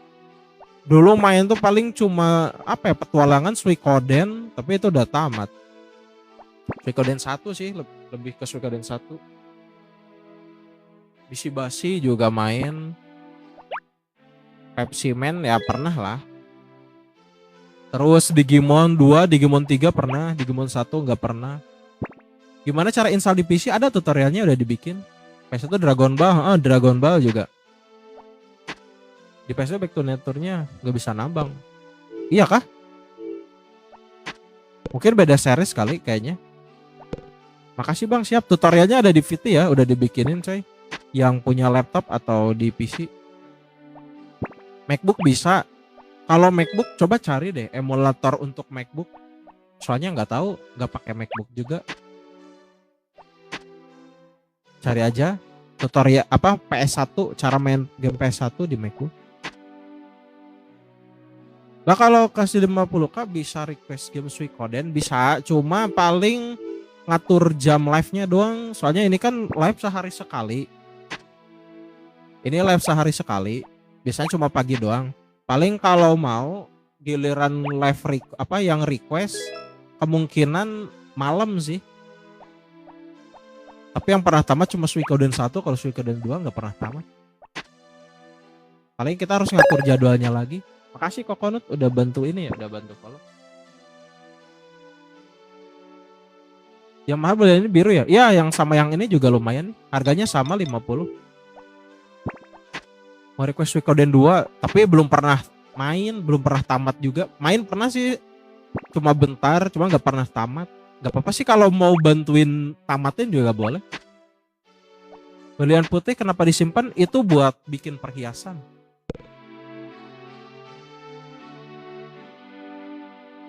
A: Dulu main tuh paling cuma apa ya, petualangan Suikoden, tapi itu udah tamat. Suikoden 1 sih, lebih ke Suikoden 1. Bisi-basi juga main. Pepsi Man ya pernah lah. Terus Digimon 2, Digimon 3 pernah, Digimon 1 nggak pernah. Gimana cara install di PC? Ada tutorialnya udah dibikin. PS1 Dragon Ball juga. Di PS2 Back to Nature-nya nggak bisa nambang. Iya kah? Mungkin beda series kali kayaknya. Makasih bang, siap. Tutorialnya ada di VT ya, udah dibikinin coy. Yang punya laptop atau di PC. MacBook bisa. Kalau MacBook coba cari deh emulator untuk MacBook. Soalnya nggak tahu, nggak pakai MacBook juga. Cari aja tutorial apa PS1, cara main game PS1 di MacBook. Nah kalau kasih 50k bisa request game Suikoden bisa, cuma paling ngatur jam live-nya doang. Soalnya ini kan live sehari sekali. Ini live sehari sekali. Biasanya cuma pagi doang. Paling kalau mau giliran live yang request kemungkinan malam sih. Tapi yang pernah tamat cuma Suikoden 1, kalau Suikoden 2 nggak pernah tamat. Paling kita harus ngatur jadwalnya lagi. Makasih Kokonut udah bantu ini ya, udah bantu follow. Yang mahal beli ini biru ya? Iya, yang sama yang ini juga lumayan. Harganya sama 50. Mau request Suikoden 2, tapi belum pernah main, belum pernah tamat juga. Main pernah sih, cuma bentar, cuma nggak pernah tamat. Gak apa-apa sih kalau mau bantuin tamatin juga boleh. Berlian putih kenapa disimpan? Itu buat bikin perhiasan.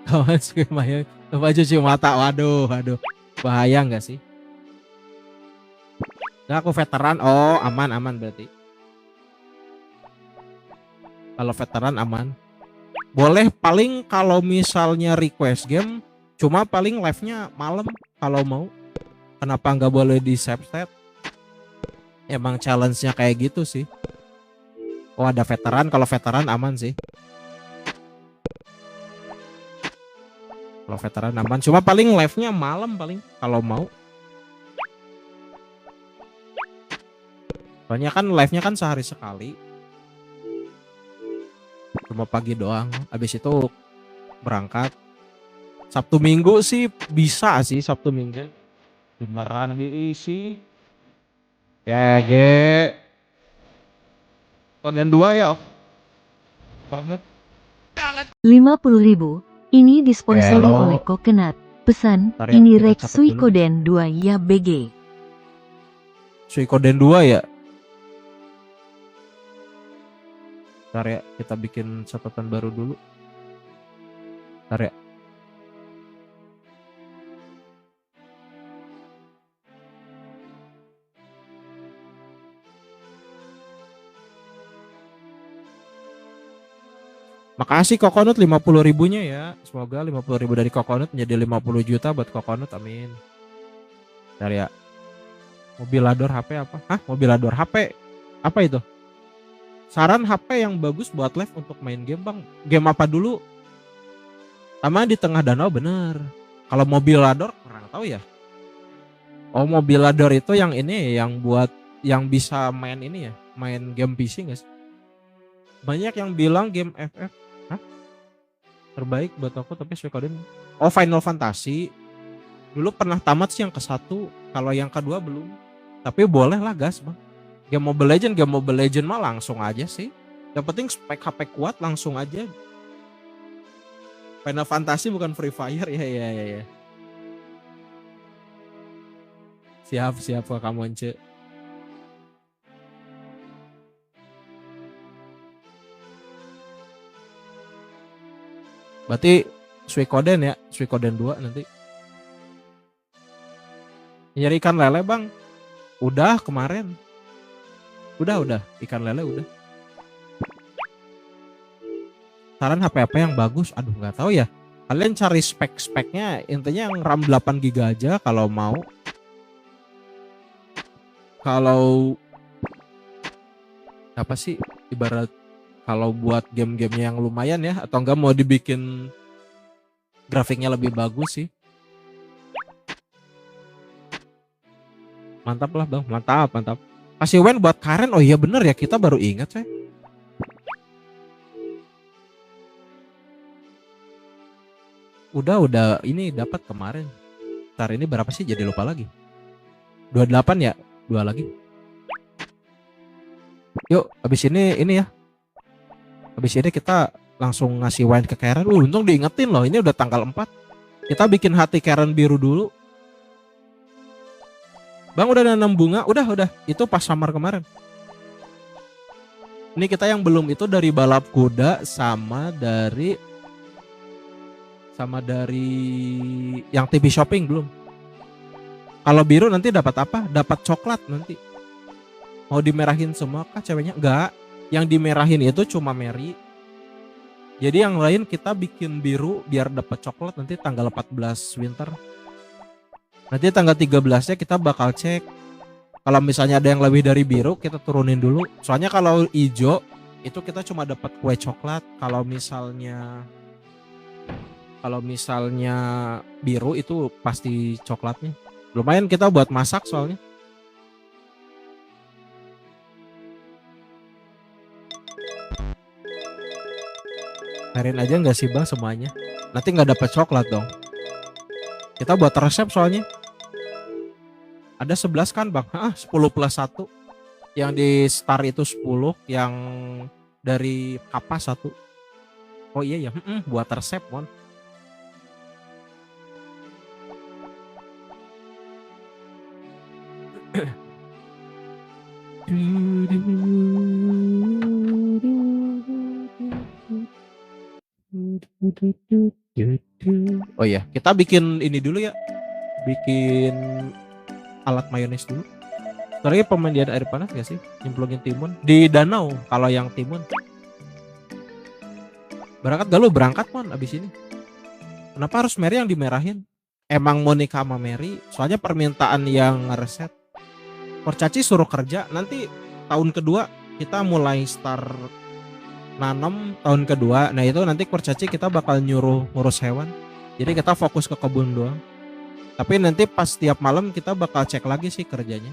A: Kawan sih Maya, coba cuci mata. Waduh, waduh. Bahaya nggak sih? Nah, aku veteran. Oh, aman berarti. Kalau veteran aman. Boleh paling kalau misalnya request game, cuma paling live-nya malam kalau mau. Kenapa nggak boleh di save set? Emang challenge-nya kayak gitu sih. Oh, ada veteran. Kalau veteran aman sih. Kalau veteran aman. Cuma paling live-nya malam paling kalau mau. Soalnya kan live-nya kan sehari sekali. Cuma pagi doang. Habis itu berangkat. Sabtu Minggu sih bisa sih Sabtu Minggu. Beneran diisi. Ya, konten 2 ya. Banget.
B: 50.000. Ini disponsori
A: Hello.
B: oleh Coconut. Pesan,
A: Bentar ya,
B: ini
A: kita
B: Rex
A: catat dulu.
B: Suikoden 2 ya BG.
A: Suikoden 2 ya. Bentar ya, kita bikin catatan baru dulu. Bentar ya. Makasih Coconut 50.000-nya ya. Semoga 50.000 dari Coconut menjadi 50 juta buat Coconut, amin. Bentar ya. Mobilador HP apa? Hah? Mobilador HP? Apa itu? Saran HP yang bagus buat live untuk main game bang. Game apa dulu? Sama di tengah danau bener. Kalau Mobilador kurang tahu ya. Oh, Mobilador itu yang ini, yang buat yang bisa main ini ya, main game PC nggak sih? Banyak yang bilang game FF, hah? Terbaik buat aku tapi Suikoden. Oh, Final Fantasy. Dulu pernah tamat sih yang ke-1, kalau yang kedua belum. Tapi boleh lah gas bang. Game Mobile Legend mah langsung aja sih. Yang penting spek HP kuat langsung aja. Final Fantasy bukan Free Fire ya. Siap Kak kamu Ence. Berarti Suikoden ya, Suikoden 2 nanti. Nyari ikan lele bang. Udah kemarin. Udah ikan lele udah. Saran HP apa yang bagus? Aduh nggak tahu ya. Kalian cari spek-speknya, intinya yang RAM 8 GB aja kalau mau. Kalau apa sih ibarat kalau buat game-gamenya yang lumayan ya, atau enggak mau dibikin grafiknya lebih bagus sih. Mantap lah bang, mantap. Kasih Wen buat Karen, oh iya bener ya kita baru ingat saya. Udah ini dapat kemarin. Ntar ini berapa sih jadi lupa lagi. 28 ya, 2 lagi. Yuk, habis ini ya. Habis ini kita langsung ngasih wine ke Karen. Untung diingetin loh, ini udah tanggal 4. Kita bikin hati Karen biru dulu. Bang udah nanam bunga, udah. Itu pas summer kemarin. Ini kita yang belum itu dari balap kuda sama dari yang TV shopping belum. Kalau biru nanti dapat apa? Dapat coklat nanti. Mau dimerahin semua kah ceweknya? Enggak. Yang dimerahin itu cuma Mary. Jadi yang lain kita bikin biru biar dapat coklat nanti tanggal 14 winter. Nanti tanggal 13-nya kita bakal cek. Kalau misalnya ada yang lebih dari biru kita turunin dulu. Soalnya kalau hijau itu kita cuma dapat kue coklat. Kalau misalnya biru itu pasti coklatnya. Lumayan kita buat masak soalnya. Karen aja nggak sih bang semuanya. Nanti nggak dapat coklat dong. Kita buat resep soalnya. Ada 11 kan bang? 10 plus 1. Yang di star itu 10. Yang dari kapas 1. Oh iya ya. Buat resep mon. Oh ya, kita bikin ini dulu ya. Bikin alat mayones dulu. Soalnya pemandian air panas gak sih? Nyemplungin timun di danau kalau yang timun. Berangkat gak lu? Berangkat mon abis ini. Kenapa harus Mary yang dimerahin? Emang mau nikah sama Mary? Soalnya permintaan yang ngereset. Kurcaci suruh kerja. Nanti tahun kedua kita mulai start nanam tahun kedua. Nah itu nanti kurcaci kita bakal nyuruh ngurus hewan. Jadi kita fokus ke kebun doang. Tapi nanti pas tiap malam kita bakal cek lagi sih kerjanya.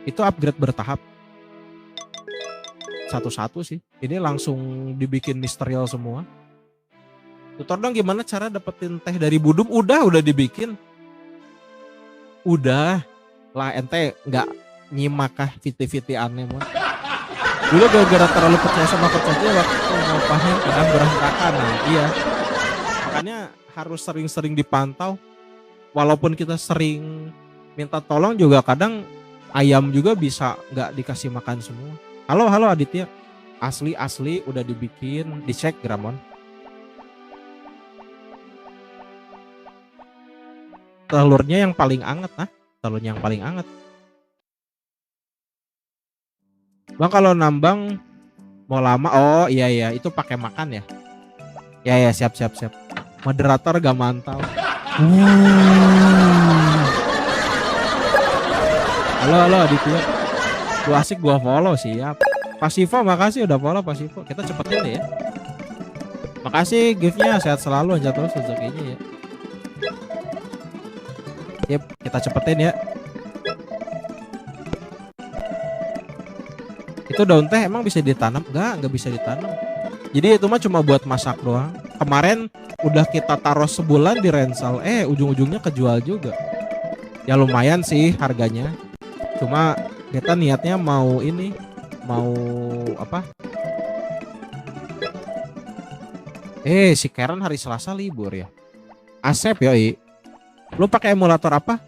A: Itu upgrade bertahap. Satu-satu sih. Ini langsung dibikin misterial semua. Tutor dong gimana cara dapetin teh dari Budum? Udah dibikin. Udah. Lah ente nggak nyimak kah viti-viti aneh mah. Dulu gara-gara terlalu percaya sama kurcaci waktu mau panen kadang berantakan. Nah iya. Makanya harus sering-sering dipantau. Walaupun kita sering minta tolong juga kadang ayam juga bisa nggak dikasih makan semua. Halo Aditya. Asli udah dibikin, dicek Gramon. Telurnya yang paling anget telurnya yang paling anget. Bang kalau nambang mau lama, oh iya itu pakai makan ya. Ya siap. Moderator gak mantau. Halo Aditya. Gua asik gua follow siap. Pasivo makasih udah follow Pasivo. Kita cepetin deh ya. Makasih giftnya, sehat selalu aja terus rezekinya ya. Yep, kita cepetin ya. Itu daun teh emang bisa ditanam? Enggak bisa ditanam. Jadi itu mah cuma buat masak doang. Kemarin udah kita taruh sebulan di Rensal, ujung-ujungnya kejual juga. Ya lumayan sih harganya. Cuma kita niatnya mau apa? Si Karen hari Selasa libur ya. Asep yoi. Lu pakai emulator apa?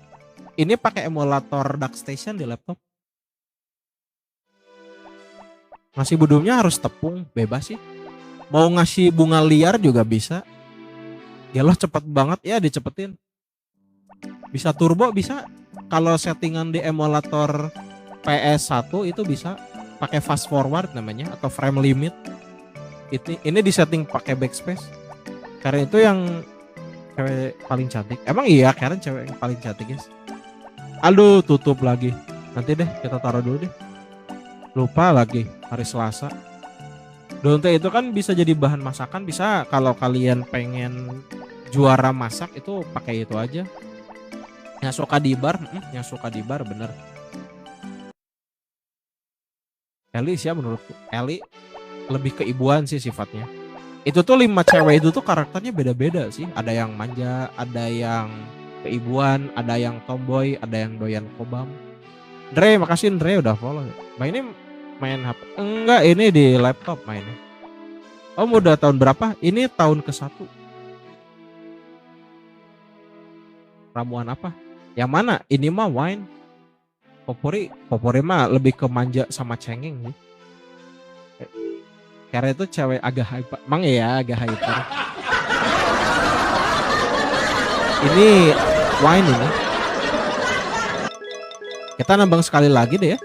A: Ini pakai emulator DuckStation di laptop. Ngasih Budumnya harus tepung, bebas sih. Mau ngasih bunga liar juga bisa. Ya lo cepet banget ya dicepetin. Bisa turbo bisa. Kalau settingan di emulator PS1 itu bisa pakai fast forward namanya atau frame limit. Ini disetting pakai backspace. Karena itu yang cewek paling cantik. Emang iya Karen cewek yang paling cantik guys. Aduh tutup lagi. Nanti deh kita taruh dulu deh. Lupa lagi hari Selasa. Daun teh itu kan bisa jadi bahan masakan, bisa kalau kalian pengen juara masak itu pakai itu aja. Yang suka di bar bener. Eli sih menurutku. Eli lebih keibuan sih sifatnya. Itu tuh 5 cewek itu tuh karakternya beda-beda sih. Ada yang manja, ada yang keibuan, ada yang tomboy, ada yang doyan kobam. Dre, makasih Dre udah follow. Mbak ini main HP? Enggak, ini di laptop mainnya. Om udah tahun berapa? Ini tahun ke-1. Ramuan apa? Yang mana? Ini mah wine. Popori mah lebih ke manja sama cengeng nih. Karena itu cewek agak hyper. Emang ya agak hyper. Ini wine ini. Kita nambang sekali lagi deh ya.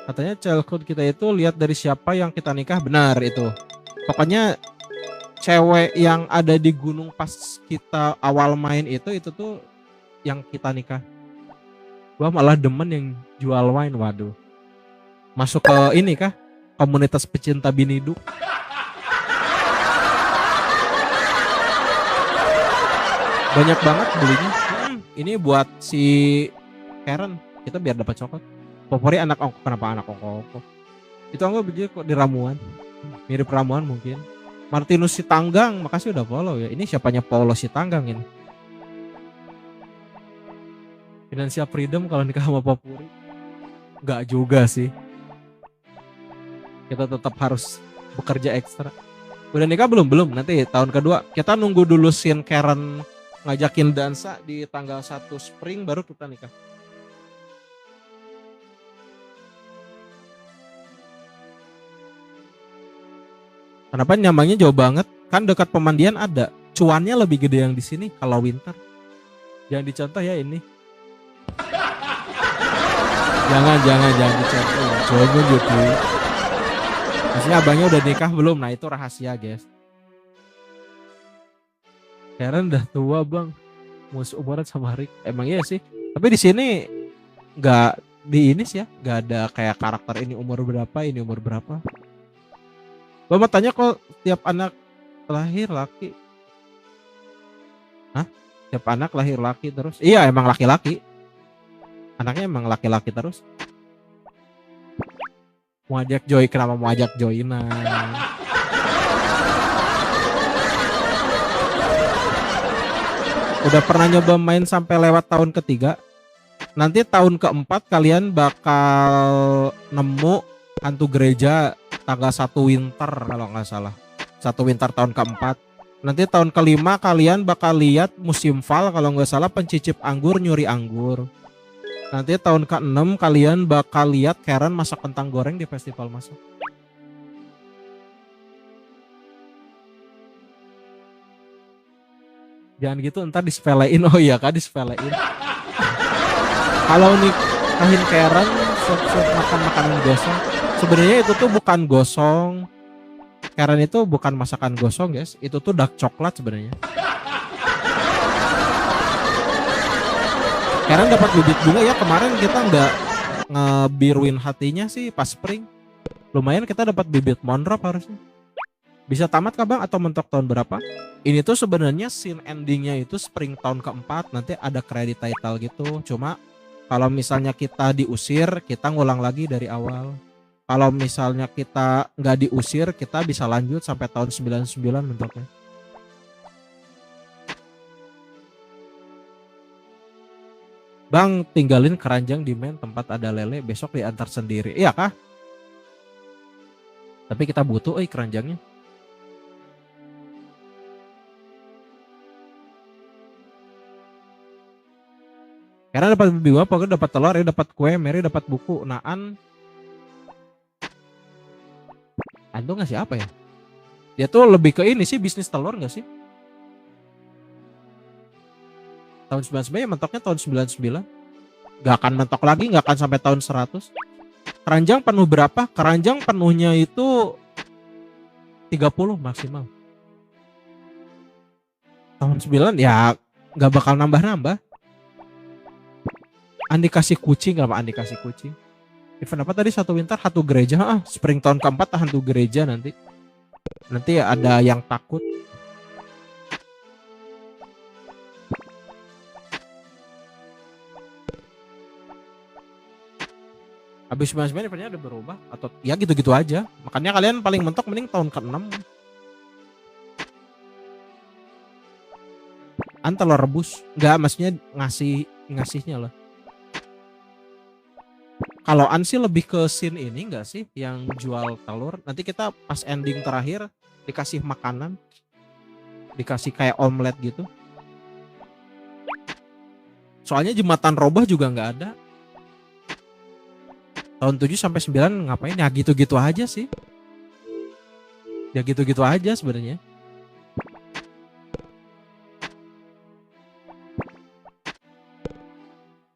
A: Katanya childhood kita itu lihat dari siapa yang kita nikah. Benar itu. Pokoknya cewek yang ada di gunung pas kita awal main itu tuh yang kita nikah. Gua malah demen yang jual wine. Waduh. Masuk ke ini kah? Komunitas pecinta binidu. Banyak banget belinya. Ini buat si Karen. Kita biar dapat coklat. Popori anak ongko. Kenapa anak ongko? Itu anggap beli kok di ramuan. Mirip ramuan mungkin. Martinus Sitanggang, makasih udah follow ya. Ini siapanya Paulo Sitanggang ini. Financial freedom kalau nikah sama Popuri. Enggak juga sih. Kita tetap harus bekerja ekstra. Udah nikah belum? Belum. Nanti tahun kedua kita nunggu dulu scene Karen ngajakin dansa di tanggal 1 spring baru kita nikah. Kenapa nyamannya jauh banget? Kan dekat pemandian ada. Cuannya lebih gede yang di sini kalau winter. Jangan dicontoh ya ini. Jangan dicontoh. Coba gitu. Maksudnya abangnya udah nikah belum? Nah itu rahasia guys. Karen udah tua bang. Mus umuran sama Rick. Emang iya sih. Tapi di sini nggak di ini sih ya. Nggak ada kayak karakter ini umur berapa, ini umur berapa. Gue mau tanya kok tiap anak lahir laki. Hah? Tiap anak lahir laki terus? Iya emang laki-laki. Anaknya emang laki-laki terus. Mau ajak Joy, kenapa mau ajak Joynan? Udah pernah nyoba main sampai lewat tahun ketiga? Nanti tahun keempat kalian bakal nemu hantu gereja tanggal 1 winter kalau nggak salah. 1 winter tahun keempat. Nanti tahun kelima kalian bakal lihat musim fall kalau nggak salah pencicip anggur nyuri anggur. Nanti tahun ke-6 kalian bakal lihat Karen masak kentang goreng di festival masak. Jangan gitu ntar disepelein. Oh iya kan disepelein. Kalau nikahin Karen sup makan makanan gosong. Sebenarnya itu tuh bukan gosong. Karen itu bukan masakan gosong guys. Itu tuh dark coklat sebenarnya. Karen dapat bibit bunga ya kemarin kita nggak ngebiruin hatinya sih pas spring. Lumayan kita dapat bibit monrop harusnya. Bisa tamat kah bang atau mentok tahun berapa? Ini tuh sebenarnya scene endingnya itu spring tahun keempat. Nanti ada credit title gitu. Cuma kalau misalnya kita diusir kita ngulang lagi dari awal. Kalau misalnya kita nggak diusir kita bisa lanjut sampai tahun 99 mentoknya. Bang tinggalin keranjang di main tempat ada lele besok diantar sendiri. Iya kah? Tapi kita butuh keranjangnya. Karena dapat biwa, pokoknya dapat telur, ya dapat kue, Mary dapat buku. Naan tuh ngasih apa ya? Dia tuh lebih ke ini sih bisnis telur nggak sih? Tahun 99 ya mentoknya tahun 99. Gak akan mentok lagi, gak akan sampai tahun 100. Keranjang penuh berapa? Keranjang penuhnya itu 30 maksimal. Tahun 9 ya gak bakal nambah-nambah. Andi kasih kucing, apa Andi kasih kucing? Event apa tadi? 1 winter, hantu gereja. Spring tahun keempat hantu gereja nanti. Nanti ada yang takut. Habis 99 eventnya udah berubah atau ya gitu-gitu aja. Makanya kalian paling mentok mending tahun ke-6. Telur rebus. Enggak, maksudnya ngasihnya lah. Kalau An sih lebih ke scene ini enggak sih yang jual telur. Nanti kita pas ending terakhir dikasih makanan. Dikasih kayak omelet gitu. Soalnya jembatan Robah juga enggak ada. Tahun 7 sampai 9 ngapain? Ya gitu-gitu aja sih. Ya gitu-gitu aja sebenarnya.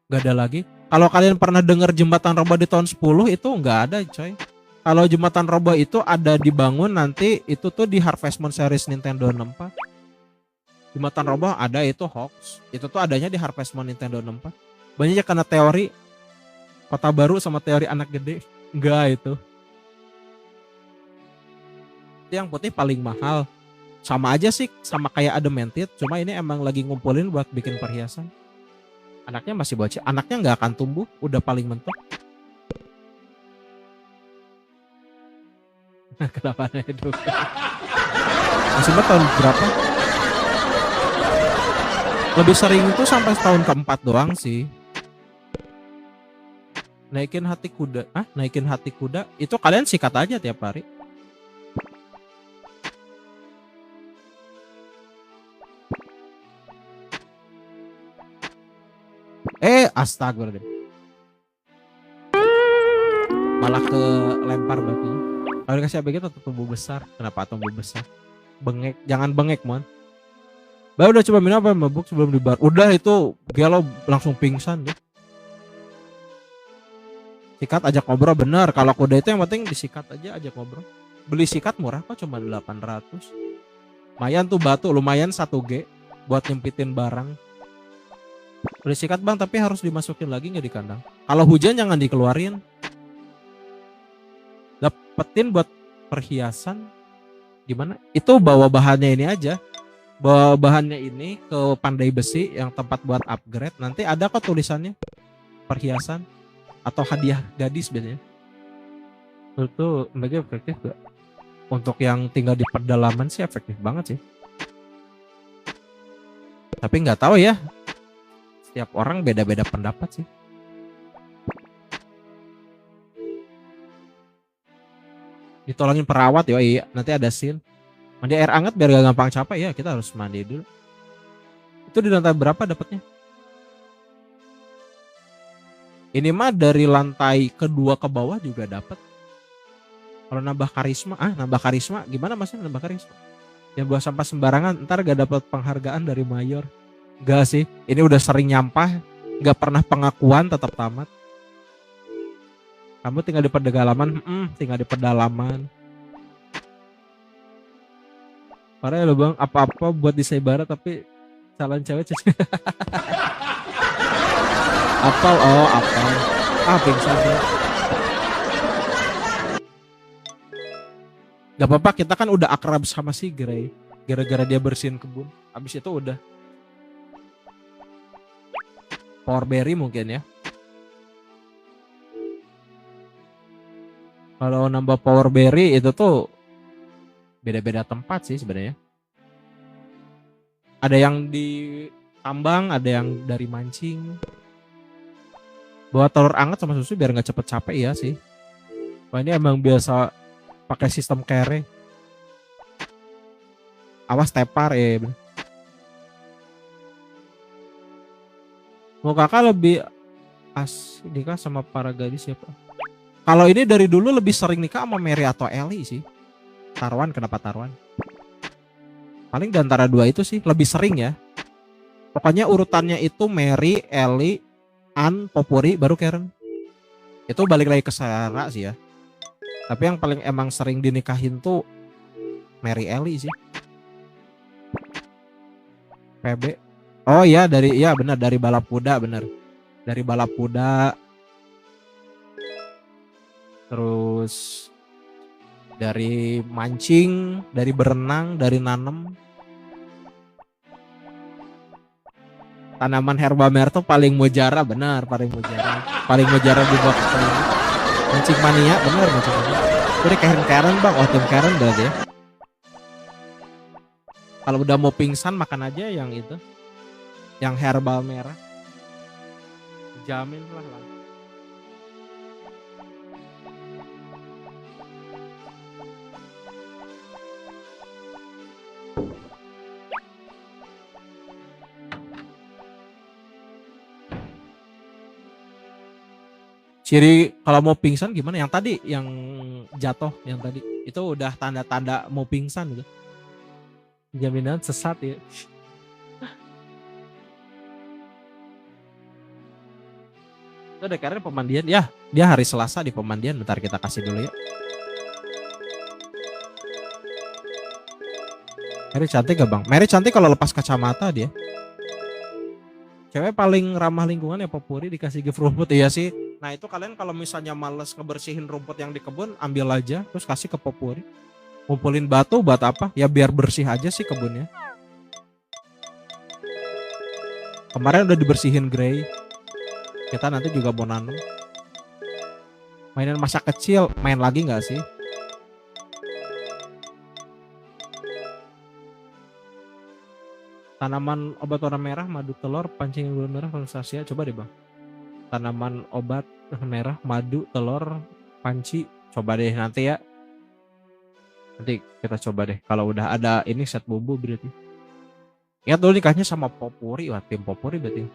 A: Gak ada lagi. Kalau kalian pernah dengar jembatan Robah di tahun 10 itu nggak ada coy. Kalau jembatan Robah itu ada dibangun nanti itu tuh di Harvest Moon series Nintendo 64. Jembatan Robah ada itu hoax. Itu tuh adanya di Harvest Moon Nintendo 64. Banyak karena teori kota baru sama teori anak gede. Enggak itu. Yang putih paling mahal. Sama aja sih sama kayak Adamantid. Cuma ini emang lagi ngumpulin buat bikin perhiasan. Anaknya masih bocil, anaknya nggak akan tumbuh, udah paling mentok. Kenapa aneh itu? Masih tahun berapa? Lebih sering itu sampai tahun keempat doang sih. Naikin hati kuda, naikin hati kuda, itu kalian sikat aja tiap hari. Astagfirullah. Malah ke lempar batunya. Kalau dikasih ABG tetap tumbuh besar. Kenapa tumbuh besar? Bengek, jangan bengek, mon. Baru udah coba minum apa mabuk sebelum dibar. Udah itu gelo langsung pingsan deh. Sikat ajak ngobrol bener. Kalau kuda itu yang penting disikat aja ajak ngobrol. Beli sikat murah kok cuma 800. Lumayan tuh batu, lumayan 1G buat nyempitin barang. Beli sikat bang, tapi harus dimasukin lagi nggak di kandang. Kalau hujan jangan dikeluarin. Dapetin buat perhiasan gimana? Itu bawa bahannya ini aja. Bawa bahannya ini ke Pandai Besi yang tempat buat upgrade. Nanti ada kok tulisannya perhiasan atau hadiah gadis biasanya. Itu mereka efektif gak? Untuk yang tinggal di pedalaman sih efektif banget sih. Tapi nggak tahu ya. Setiap orang beda-beda pendapat sih. Ditolongin perawat ya, iya nanti ada scene mandi air hangat biar gak gampang capek ya, kita harus mandi dulu. Itu di lantai berapa dapatnya? Ini mah dari lantai kedua ke bawah juga dapat. Kalau nambah karisma gimana masnya nambah karisma? Yang buang sampah sembarangan ntar gak dapat penghargaan dari mayor. Gak sih, ini udah sering nyampah, gak pernah pengakuan tetap tamat. Kamu tinggal di pedalaman, tinggal di pedalaman. Parah ya lo bang, apa-apa buat di Saibara tapi calon cewek cuci. Apal, apal. Pingsan ya. Gak apa-apa, kita kan udah akrab sama si Grey. Gara-gara dia bersihin kebun. Abis itu udah. Powerberry mungkin ya. Kalau nambah Powerberry itu tuh beda-beda tempat sih sebenarnya. Ada yang di tambang, ada yang dari mancing. Bawa telur anget sama susu biar nggak cepet capek ya sih. Wah ini emang biasa pakai sistem kere. Awas tepar ya. Mau kakak lebih asik nikah sama para gadis siapa? Kalau ini dari dulu lebih sering nikah sama Mary atau Ellie sih. Tarwan, kenapa Tarwan? Paling di antara dua itu sih, lebih sering ya. Pokoknya urutannya itu Mary, Ellie, Ann, Popuri, baru Karen. Itu balik lagi ke Sarah sih ya. Tapi yang paling emang sering dinikahin tuh Mary Ellie sih. PB. Oh iya benar dari balap kuda benar. Dari balap kuda. Terus dari mancing, dari berenang, dari nanem. Tanaman herba merah tuh paling mujara, benar, paling mujara. Paling mujara di bawah ini. Mancing mania, benar mancing mania. Udah Karen bang, tim Karen udah deh. Kalau udah mau pingsan makan aja yang itu. Yang herbal merah. Jamin lah. Ciri kalau mau pingsan gimana? Yang tadi yang jatuh yang tadi itu udah tanda-tanda mau pingsan gitu. Jaminan sesat ya. Itu ada karena pemandian ya. Dia hari Selasa di pemandian. Bentar kita kasih dulu ya. Mary cantik gak bang? Mary cantik kalau lepas kacamata dia. Cewek paling ramah lingkungan ya Popuri, dikasih gift rumput. Iya sih. Nah itu kalian kalau misalnya males ngebersihin rumput yang di kebun, ambil aja terus kasih ke Popuri. Ngumpulin batu buat apa? Ya biar bersih aja sih kebunnya. Kemarin udah dibersihin Grey. Kita nanti juga mau nanam. Mainan masa kecil, main lagi gak sih? Tanaman obat warna merah, madu telur, pancing gula merah, konsasia. Coba deh bang. Tanaman obat merah, madu, telur, panci. Coba deh nanti ya. Nanti kita coba deh. Kalau udah ada ini set bumbu berarti. Ingat dulu nikahnya sama Popuri. Wah tim Popuri berarti.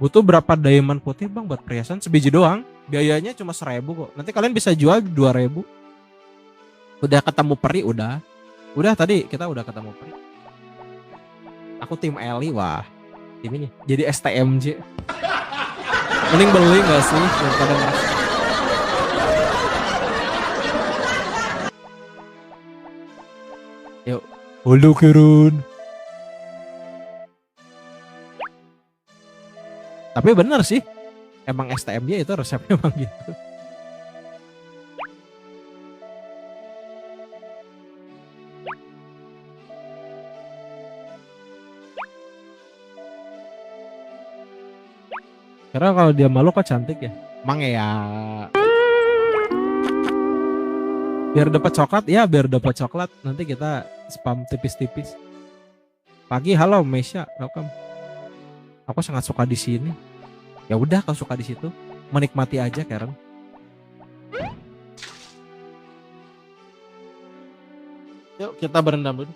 A: Butuh berapa diamond putih bang buat perhiasan? Sebiji doang. Biayanya cuma 1.000 kok. Nanti kalian bisa jual 2.000. Udah ketemu peri udah. Udah tadi kita udah ketemu peri. Aku tim Eli wah. Tim ini jadi STMJ. Mending beli gak sih daripada ngerasa. Yuk. Halo Kirun. Tapi bener sih. Emang STMJ itu resepnya emang gitu. Karena kalau dia malu kok cantik ya. Emang ya. Biar dapat coklat ya, biar dapat coklat. Nanti kita spam tipis-tipis. Pagi, halo Mesya, welcome. Aku sangat suka di sini. Ya udah, kalau suka di situ, menikmati aja Karen. Yuk kita berendam dulu.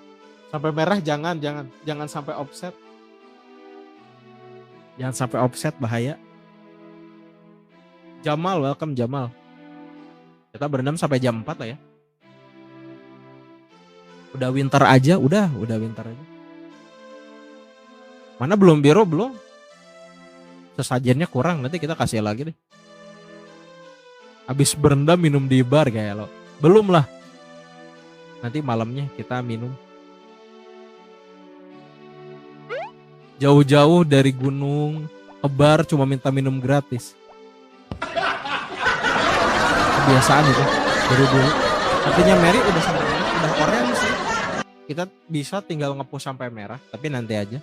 A: Sampai merah jangan sampai offset. Jangan sampai offset bahaya. Jamal, welcome Jamal. Kita berendam sampai jam 4 lah ya. Udah winter aja, udah winter aja. Mana belum biru belum? Sesajennya kurang, nanti kita kasih lagi deh. Habis berendam minum di bar kayak lo. Belum lah. Nanti malamnya kita minum. Jauh-jauh dari gunung ke bar cuma minta minum gratis. Kebiasaan itu dari dulu. Artinya Mary udah sampai mana? Udah orange sih. Kita bisa tinggal nge-push sampai merah, tapi nanti aja.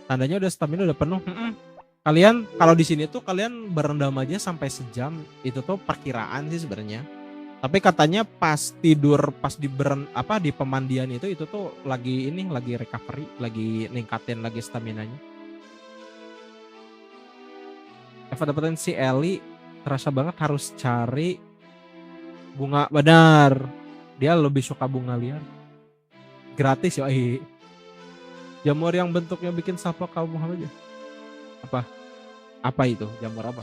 A: Tandanya udah stamina udah penuh. Kalian kalau di sini tuh kalian berendam aja sampai sejam. Itu tuh perkiraan sih sebenarnya. Tapi katanya pas tidur, pas di di pemandian itu tuh lagi recovery, lagi ningkatin lagi staminanya. Eva dapetin si Eli, terasa banget harus cari bunga, benar. Dia lebih suka bunga liar. Gratis yoi. Jamur yang bentuknya bikin sapa kaum Muhammad aja. Apa itu? Jamur apa?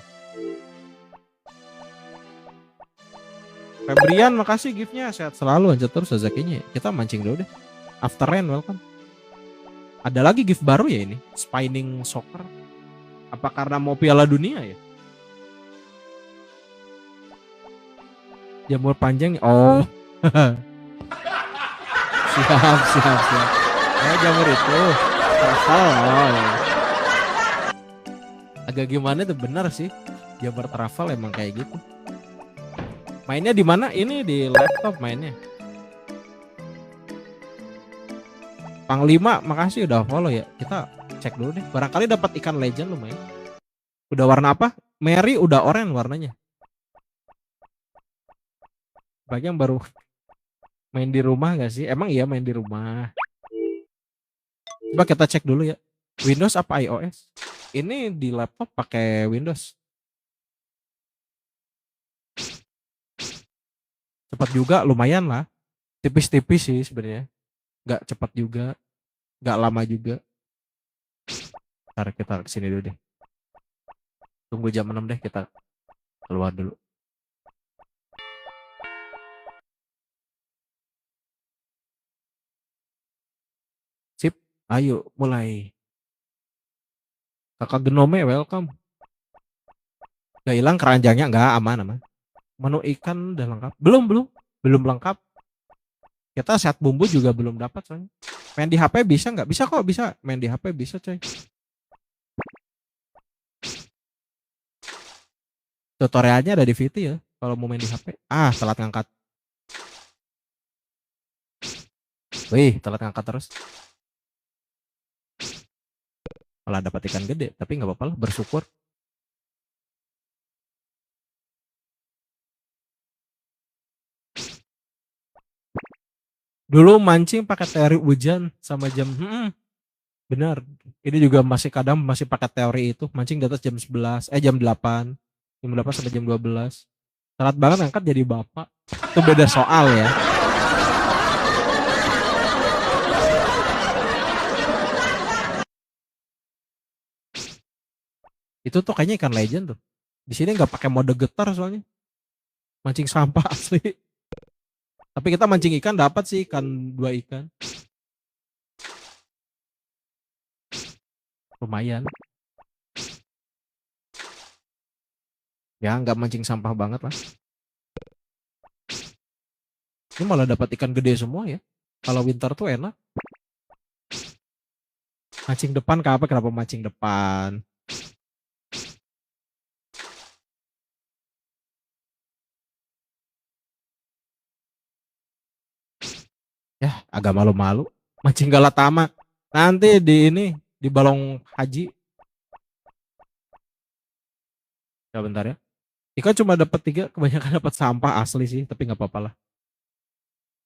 A: Febrian makasih giftnya, sehat selalu, lanjut terus rezekinya. Kita mancing dulu deh. After rain welcome. Ada lagi gift baru ya ini, spinning soccer. Apa karena mau Piala Dunia ya? Jamur panjang, oh. siap. Jamur itu travel. Agak gimana tuh, benar sih. Jamur travel emang kayak gitu. Mainnya di mana? Ini di laptop mainnya. Panglima, makasih udah follow ya. Kita cek dulu deh. Barangkali dapat ikan legend lumayan. Udah warna apa? Mary udah oranye warnanya. Bagi yang baru main di rumah gak sih? Emang iya main di rumah. Coba kita cek dulu ya. Windows apa iOS? Ini di laptop pakai Windows. Cepat juga, lumayan lah. Tipis-tipis sih sebenarnya. Gak cepat juga. Gak lama juga. Ntar kita kesini dulu deh. Tunggu jam 6 deh, kita keluar dulu. Sip, ayo mulai. Kakak Genome welcome. Gak hilang keranjangnya, nggak, aman. Menu ikan udah lengkap? Belum lengkap. Kita set bumbu juga belum dapat soalnya. Main di HP bisa nggak? Bisa kok, bisa. Main di HP bisa coy. Tutorialnya ada di VT ya. Kalau mau main di HP. Telat ngangkat. Wih, telat ngangkat terus. Malah dapat ikan gede, tapi nggak apa-apa lah, bersyukur. Dulu mancing pakai teori hujan sama jam. Benar. Ini juga kadang masih pakai teori itu. Mancing di atas jam 11, jam 8. Jam 8 sampai jam 12. Telat banget angkat jadi bapak. Itu beda soal ya. Itu tuh kayaknya ikan legend tuh. Di sini nggak pakai mode getar soalnya. Mancing sampah asli. Tapi kita mancing ikan dapat sih ikan 2 ikan. Lumayan. Ya nggak mancing sampah banget lah. Ini malah dapat ikan gede semua ya. Kalau winter tuh enak. Mancing depan kenapa mancing depan? Ya agak malu-malu. Mancing Galatama. Nanti di ini di Balong Haji. Ya bentar ya. Ikan cuma dapat 3, kebanyakan dapat sampah asli sih, tapi nggak apa-apa lah.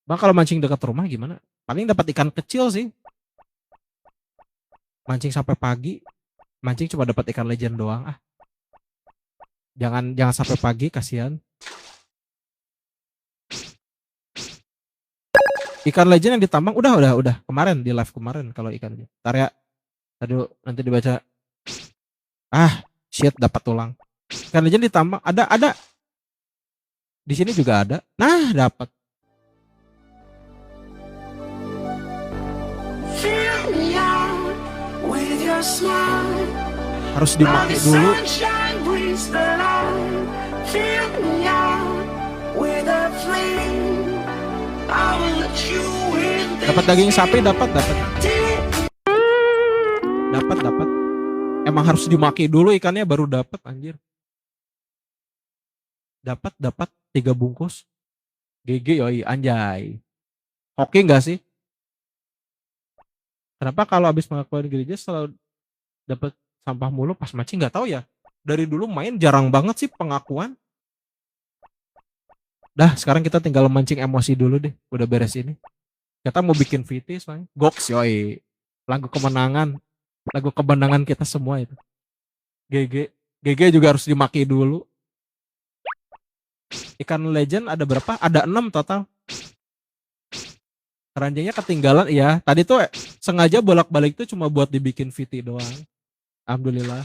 A: Bang kalau mancing dekat rumah gimana? Paling dapat ikan kecil sih. Mancing sampai pagi, mancing cuma dapat ikan legend doang. Ah, jangan sampai pagi, kasihan. Ikan legend yang ditambang udah kemarin di live kemarin kalau ikannya. Ntar ya. Tadi nanti dibaca. Ah, shit dapat tulang. Ikan legend ditambang ada. Di sini juga ada. Nah, dapat. Harus dimaki dulu. Dapat daging sapi, dapat. Emang harus dimaki dulu ikannya baru dapat anjir. Dapat 3 bungkus. GG yoi anjay. Hoki enggak sih? Kenapa kalau habis melakukan gereja selalu dapat sampah mulu pas mancing? Nggak tahu ya. Dari dulu main jarang banget sih pengakuan. Dah sekarang kita tinggal mancing emosi dulu deh. Udah beres ini. Kita mau bikin VT soalnya. Goks yoi. Lagu kemenangan. Lagu kemenangan kita semua itu. GG juga harus dimaki dulu. Ikan legend ada berapa? Ada 6 total. Keranjangnya ketinggalan ya. Tadi tuh sengaja bolak-balik tuh cuma buat dibikin VT doang. Alhamdulillah.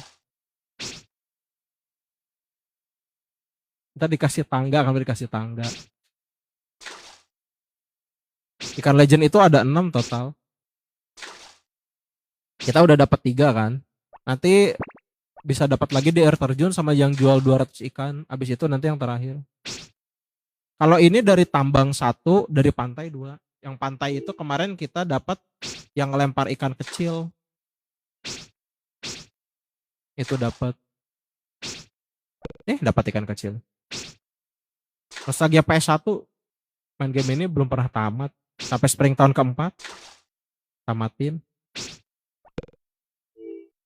A: Ntar dikasih tangga, kami dikasih tangga. Ikan legend itu ada 6 total. Kita udah dapat 3 kan. Nanti bisa dapat lagi di air terjun sama yang jual 200 ikan. Abis itu nanti yang terakhir. Kalau ini dari tambang 1, dari pantai 2. Yang pantai itu kemarin kita dapat yang ngelempar ikan kecil. Itu dapat. Dapat ikan kecil. Nostalgia PS1 main game ini belum pernah tamat. Sampai spring tahun keempat tamatin.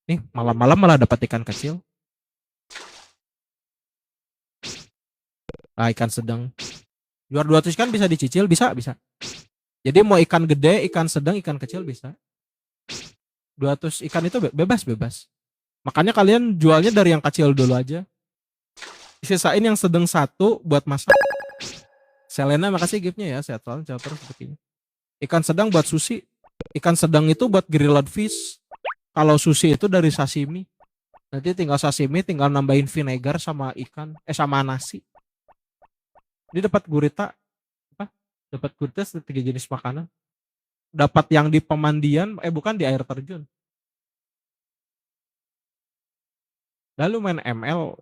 A: Nih malam-malam malah dapat ikan kecil. Ikan sedang. Jual 200 ikan bisa dicicil, bisa. Jadi mau ikan gede, ikan sedang, ikan kecil bisa. 200 ikan itu bebas. Makanya kalian jualnya dari yang kecil dulu aja. Sisain yang sedang 1 buat masak. Selena makasih giftnya ya, sehat selalu terus sepertinya. Ikan sedang buat sushi. Ikan sedang itu buat grilled fish. Kalau sushi itu dari sashimi. Nanti tinggal sashimi, tinggal nambahin vinegar sama ikan, sama nasi. Dia dapat gurita, dapat gurita 3 jenis makanan. Dapat yang di pemandian, bukan di air terjun. Lalu main ML,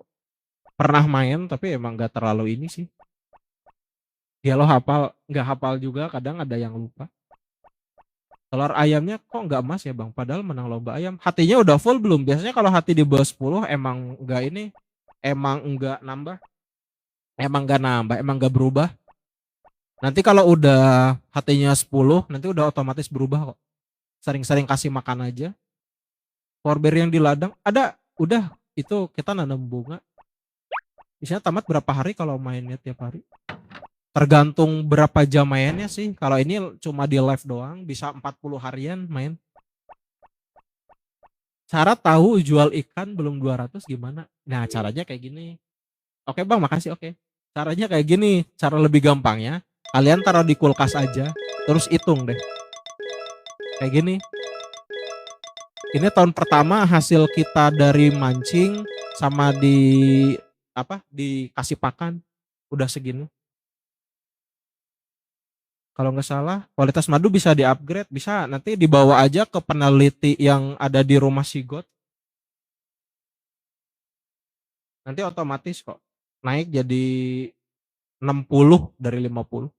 A: pernah main tapi emang gak terlalu ini sih. Ya lo nggak hafal juga, kadang ada yang lupa. Telur ayamnya kok nggak emas ya bang, padahal menang lomba ayam. Hatinya udah full belum? Biasanya kalau hati di bawah 10 emang nggak ini, emang nggak nambah. Emang nggak berubah. Nanti kalau udah hatinya 10, nanti udah otomatis berubah kok. Sering-sering kasih makan aja. Forbear yang di ladang, udah itu kita nanam bunga. Biasanya tamat berapa hari kalau mainnya tiap hari? Tergantung berapa jam mainnya sih. Kalau ini cuma di live doang, bisa 40 harian main. Cara tahu jual ikan belum 200 gimana? Nah caranya kayak gini. Oke bang, makasih oke. Caranya kayak gini, cara lebih gampangnya. Kalian taruh di kulkas aja, terus hitung deh. Kayak gini. Ini tahun pertama hasil kita dari mancing sama dikasih pakan udah segini. Kalau nggak salah kualitas madu bisa di-upgrade, bisa nanti dibawa aja ke peneliti yang ada di rumah Sigot. Nanti otomatis kok naik jadi 60 dari 50.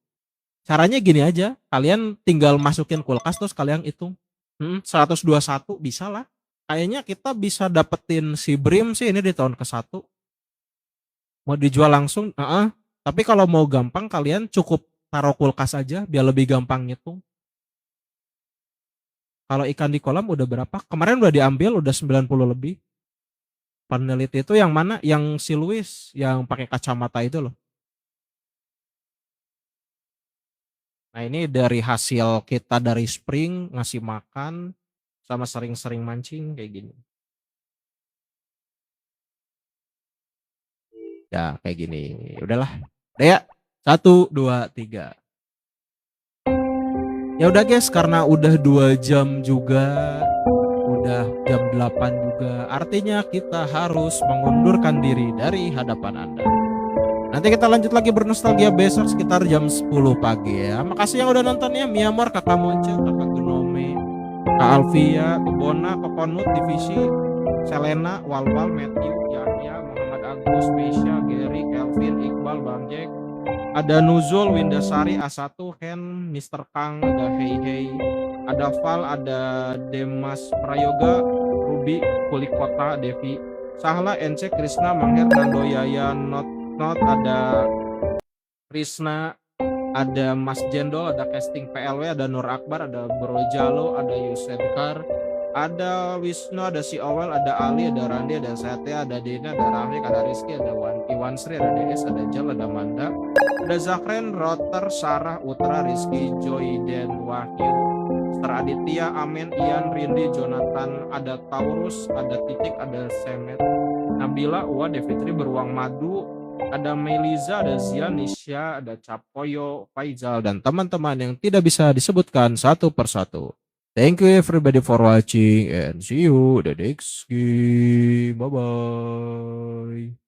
A: Caranya gini aja, kalian tinggal masukin kulkas terus kalian hitung. 121 bisa lah. Kayaknya kita bisa dapetin si Brim sih ini di tahun ke-1. Mau dijual langsung, tapi kalau mau gampang kalian cukup taruh kulkas aja biar lebih gampang ngitung. Kalau ikan di kolam udah berapa? Kemarin udah diambil udah 90 lebih. Peneliti itu yang mana? Yang si Luis yang pakai kacamata itu loh. Nah, ini dari hasil kita dari spring ngasih makan sama sering-sering mancing kayak gini. Ya, kayak gini. Udahlah. Udah ya. 1 2 3. Ya udah guys, karena udah 2 jam juga, udah jam 8 juga, artinya kita harus mengundurkan diri dari hadapan Anda. Nanti kita lanjut lagi bernostalgia besok sekitar jam 10 pagi ya. Makasih yang udah nonton ya, Miamor, Kakak Monce, Kakak Genome, Kak Alvia, Kebona, Kokonut, Divisi, Selena, Walwal, Matthew, Yahya, Muhammad Agus, Meisha, Gary, Kelvin, Iqbal, Bang Jack, ada Nuzul, Windasari, A1, Hen, Mr. Kang, ada Hey Hey, ada Val, ada Demas Prayoga, Ruby, Kulikota, Devi, Sahla, NC, Krisna, Mangher, Nando, Yaya, Not, ada Krisna, ada Mas Jendol, ada Casting PLW, ada Nur Akbar, ada Bro Jalo, ada Yusedkar, ada Wisnu, ada Si Owel, ada Ali, ada Randi, ada Satya, ada Dina, ada Rafik, ada Rizky, ada Iwan Sri, ada DS, ada Jal, ada Manda, ada Zakren, Roter, Sarah, Utra, Rizky, Joy, Den, Wahyu, Mr. Aditya, Amin, Ian, Rindi, Jonathan, ada Taurus, ada Titik, ada Semet, Nabila, Uwa, Devitri, Beruang Madu, ada Meliza, ada Zia, Nisha, ada Capoyo, Faizal, dan teman-teman yang tidak bisa disebutkan satu persatu. Thank you everybody for watching and see you the next game. Bye-bye.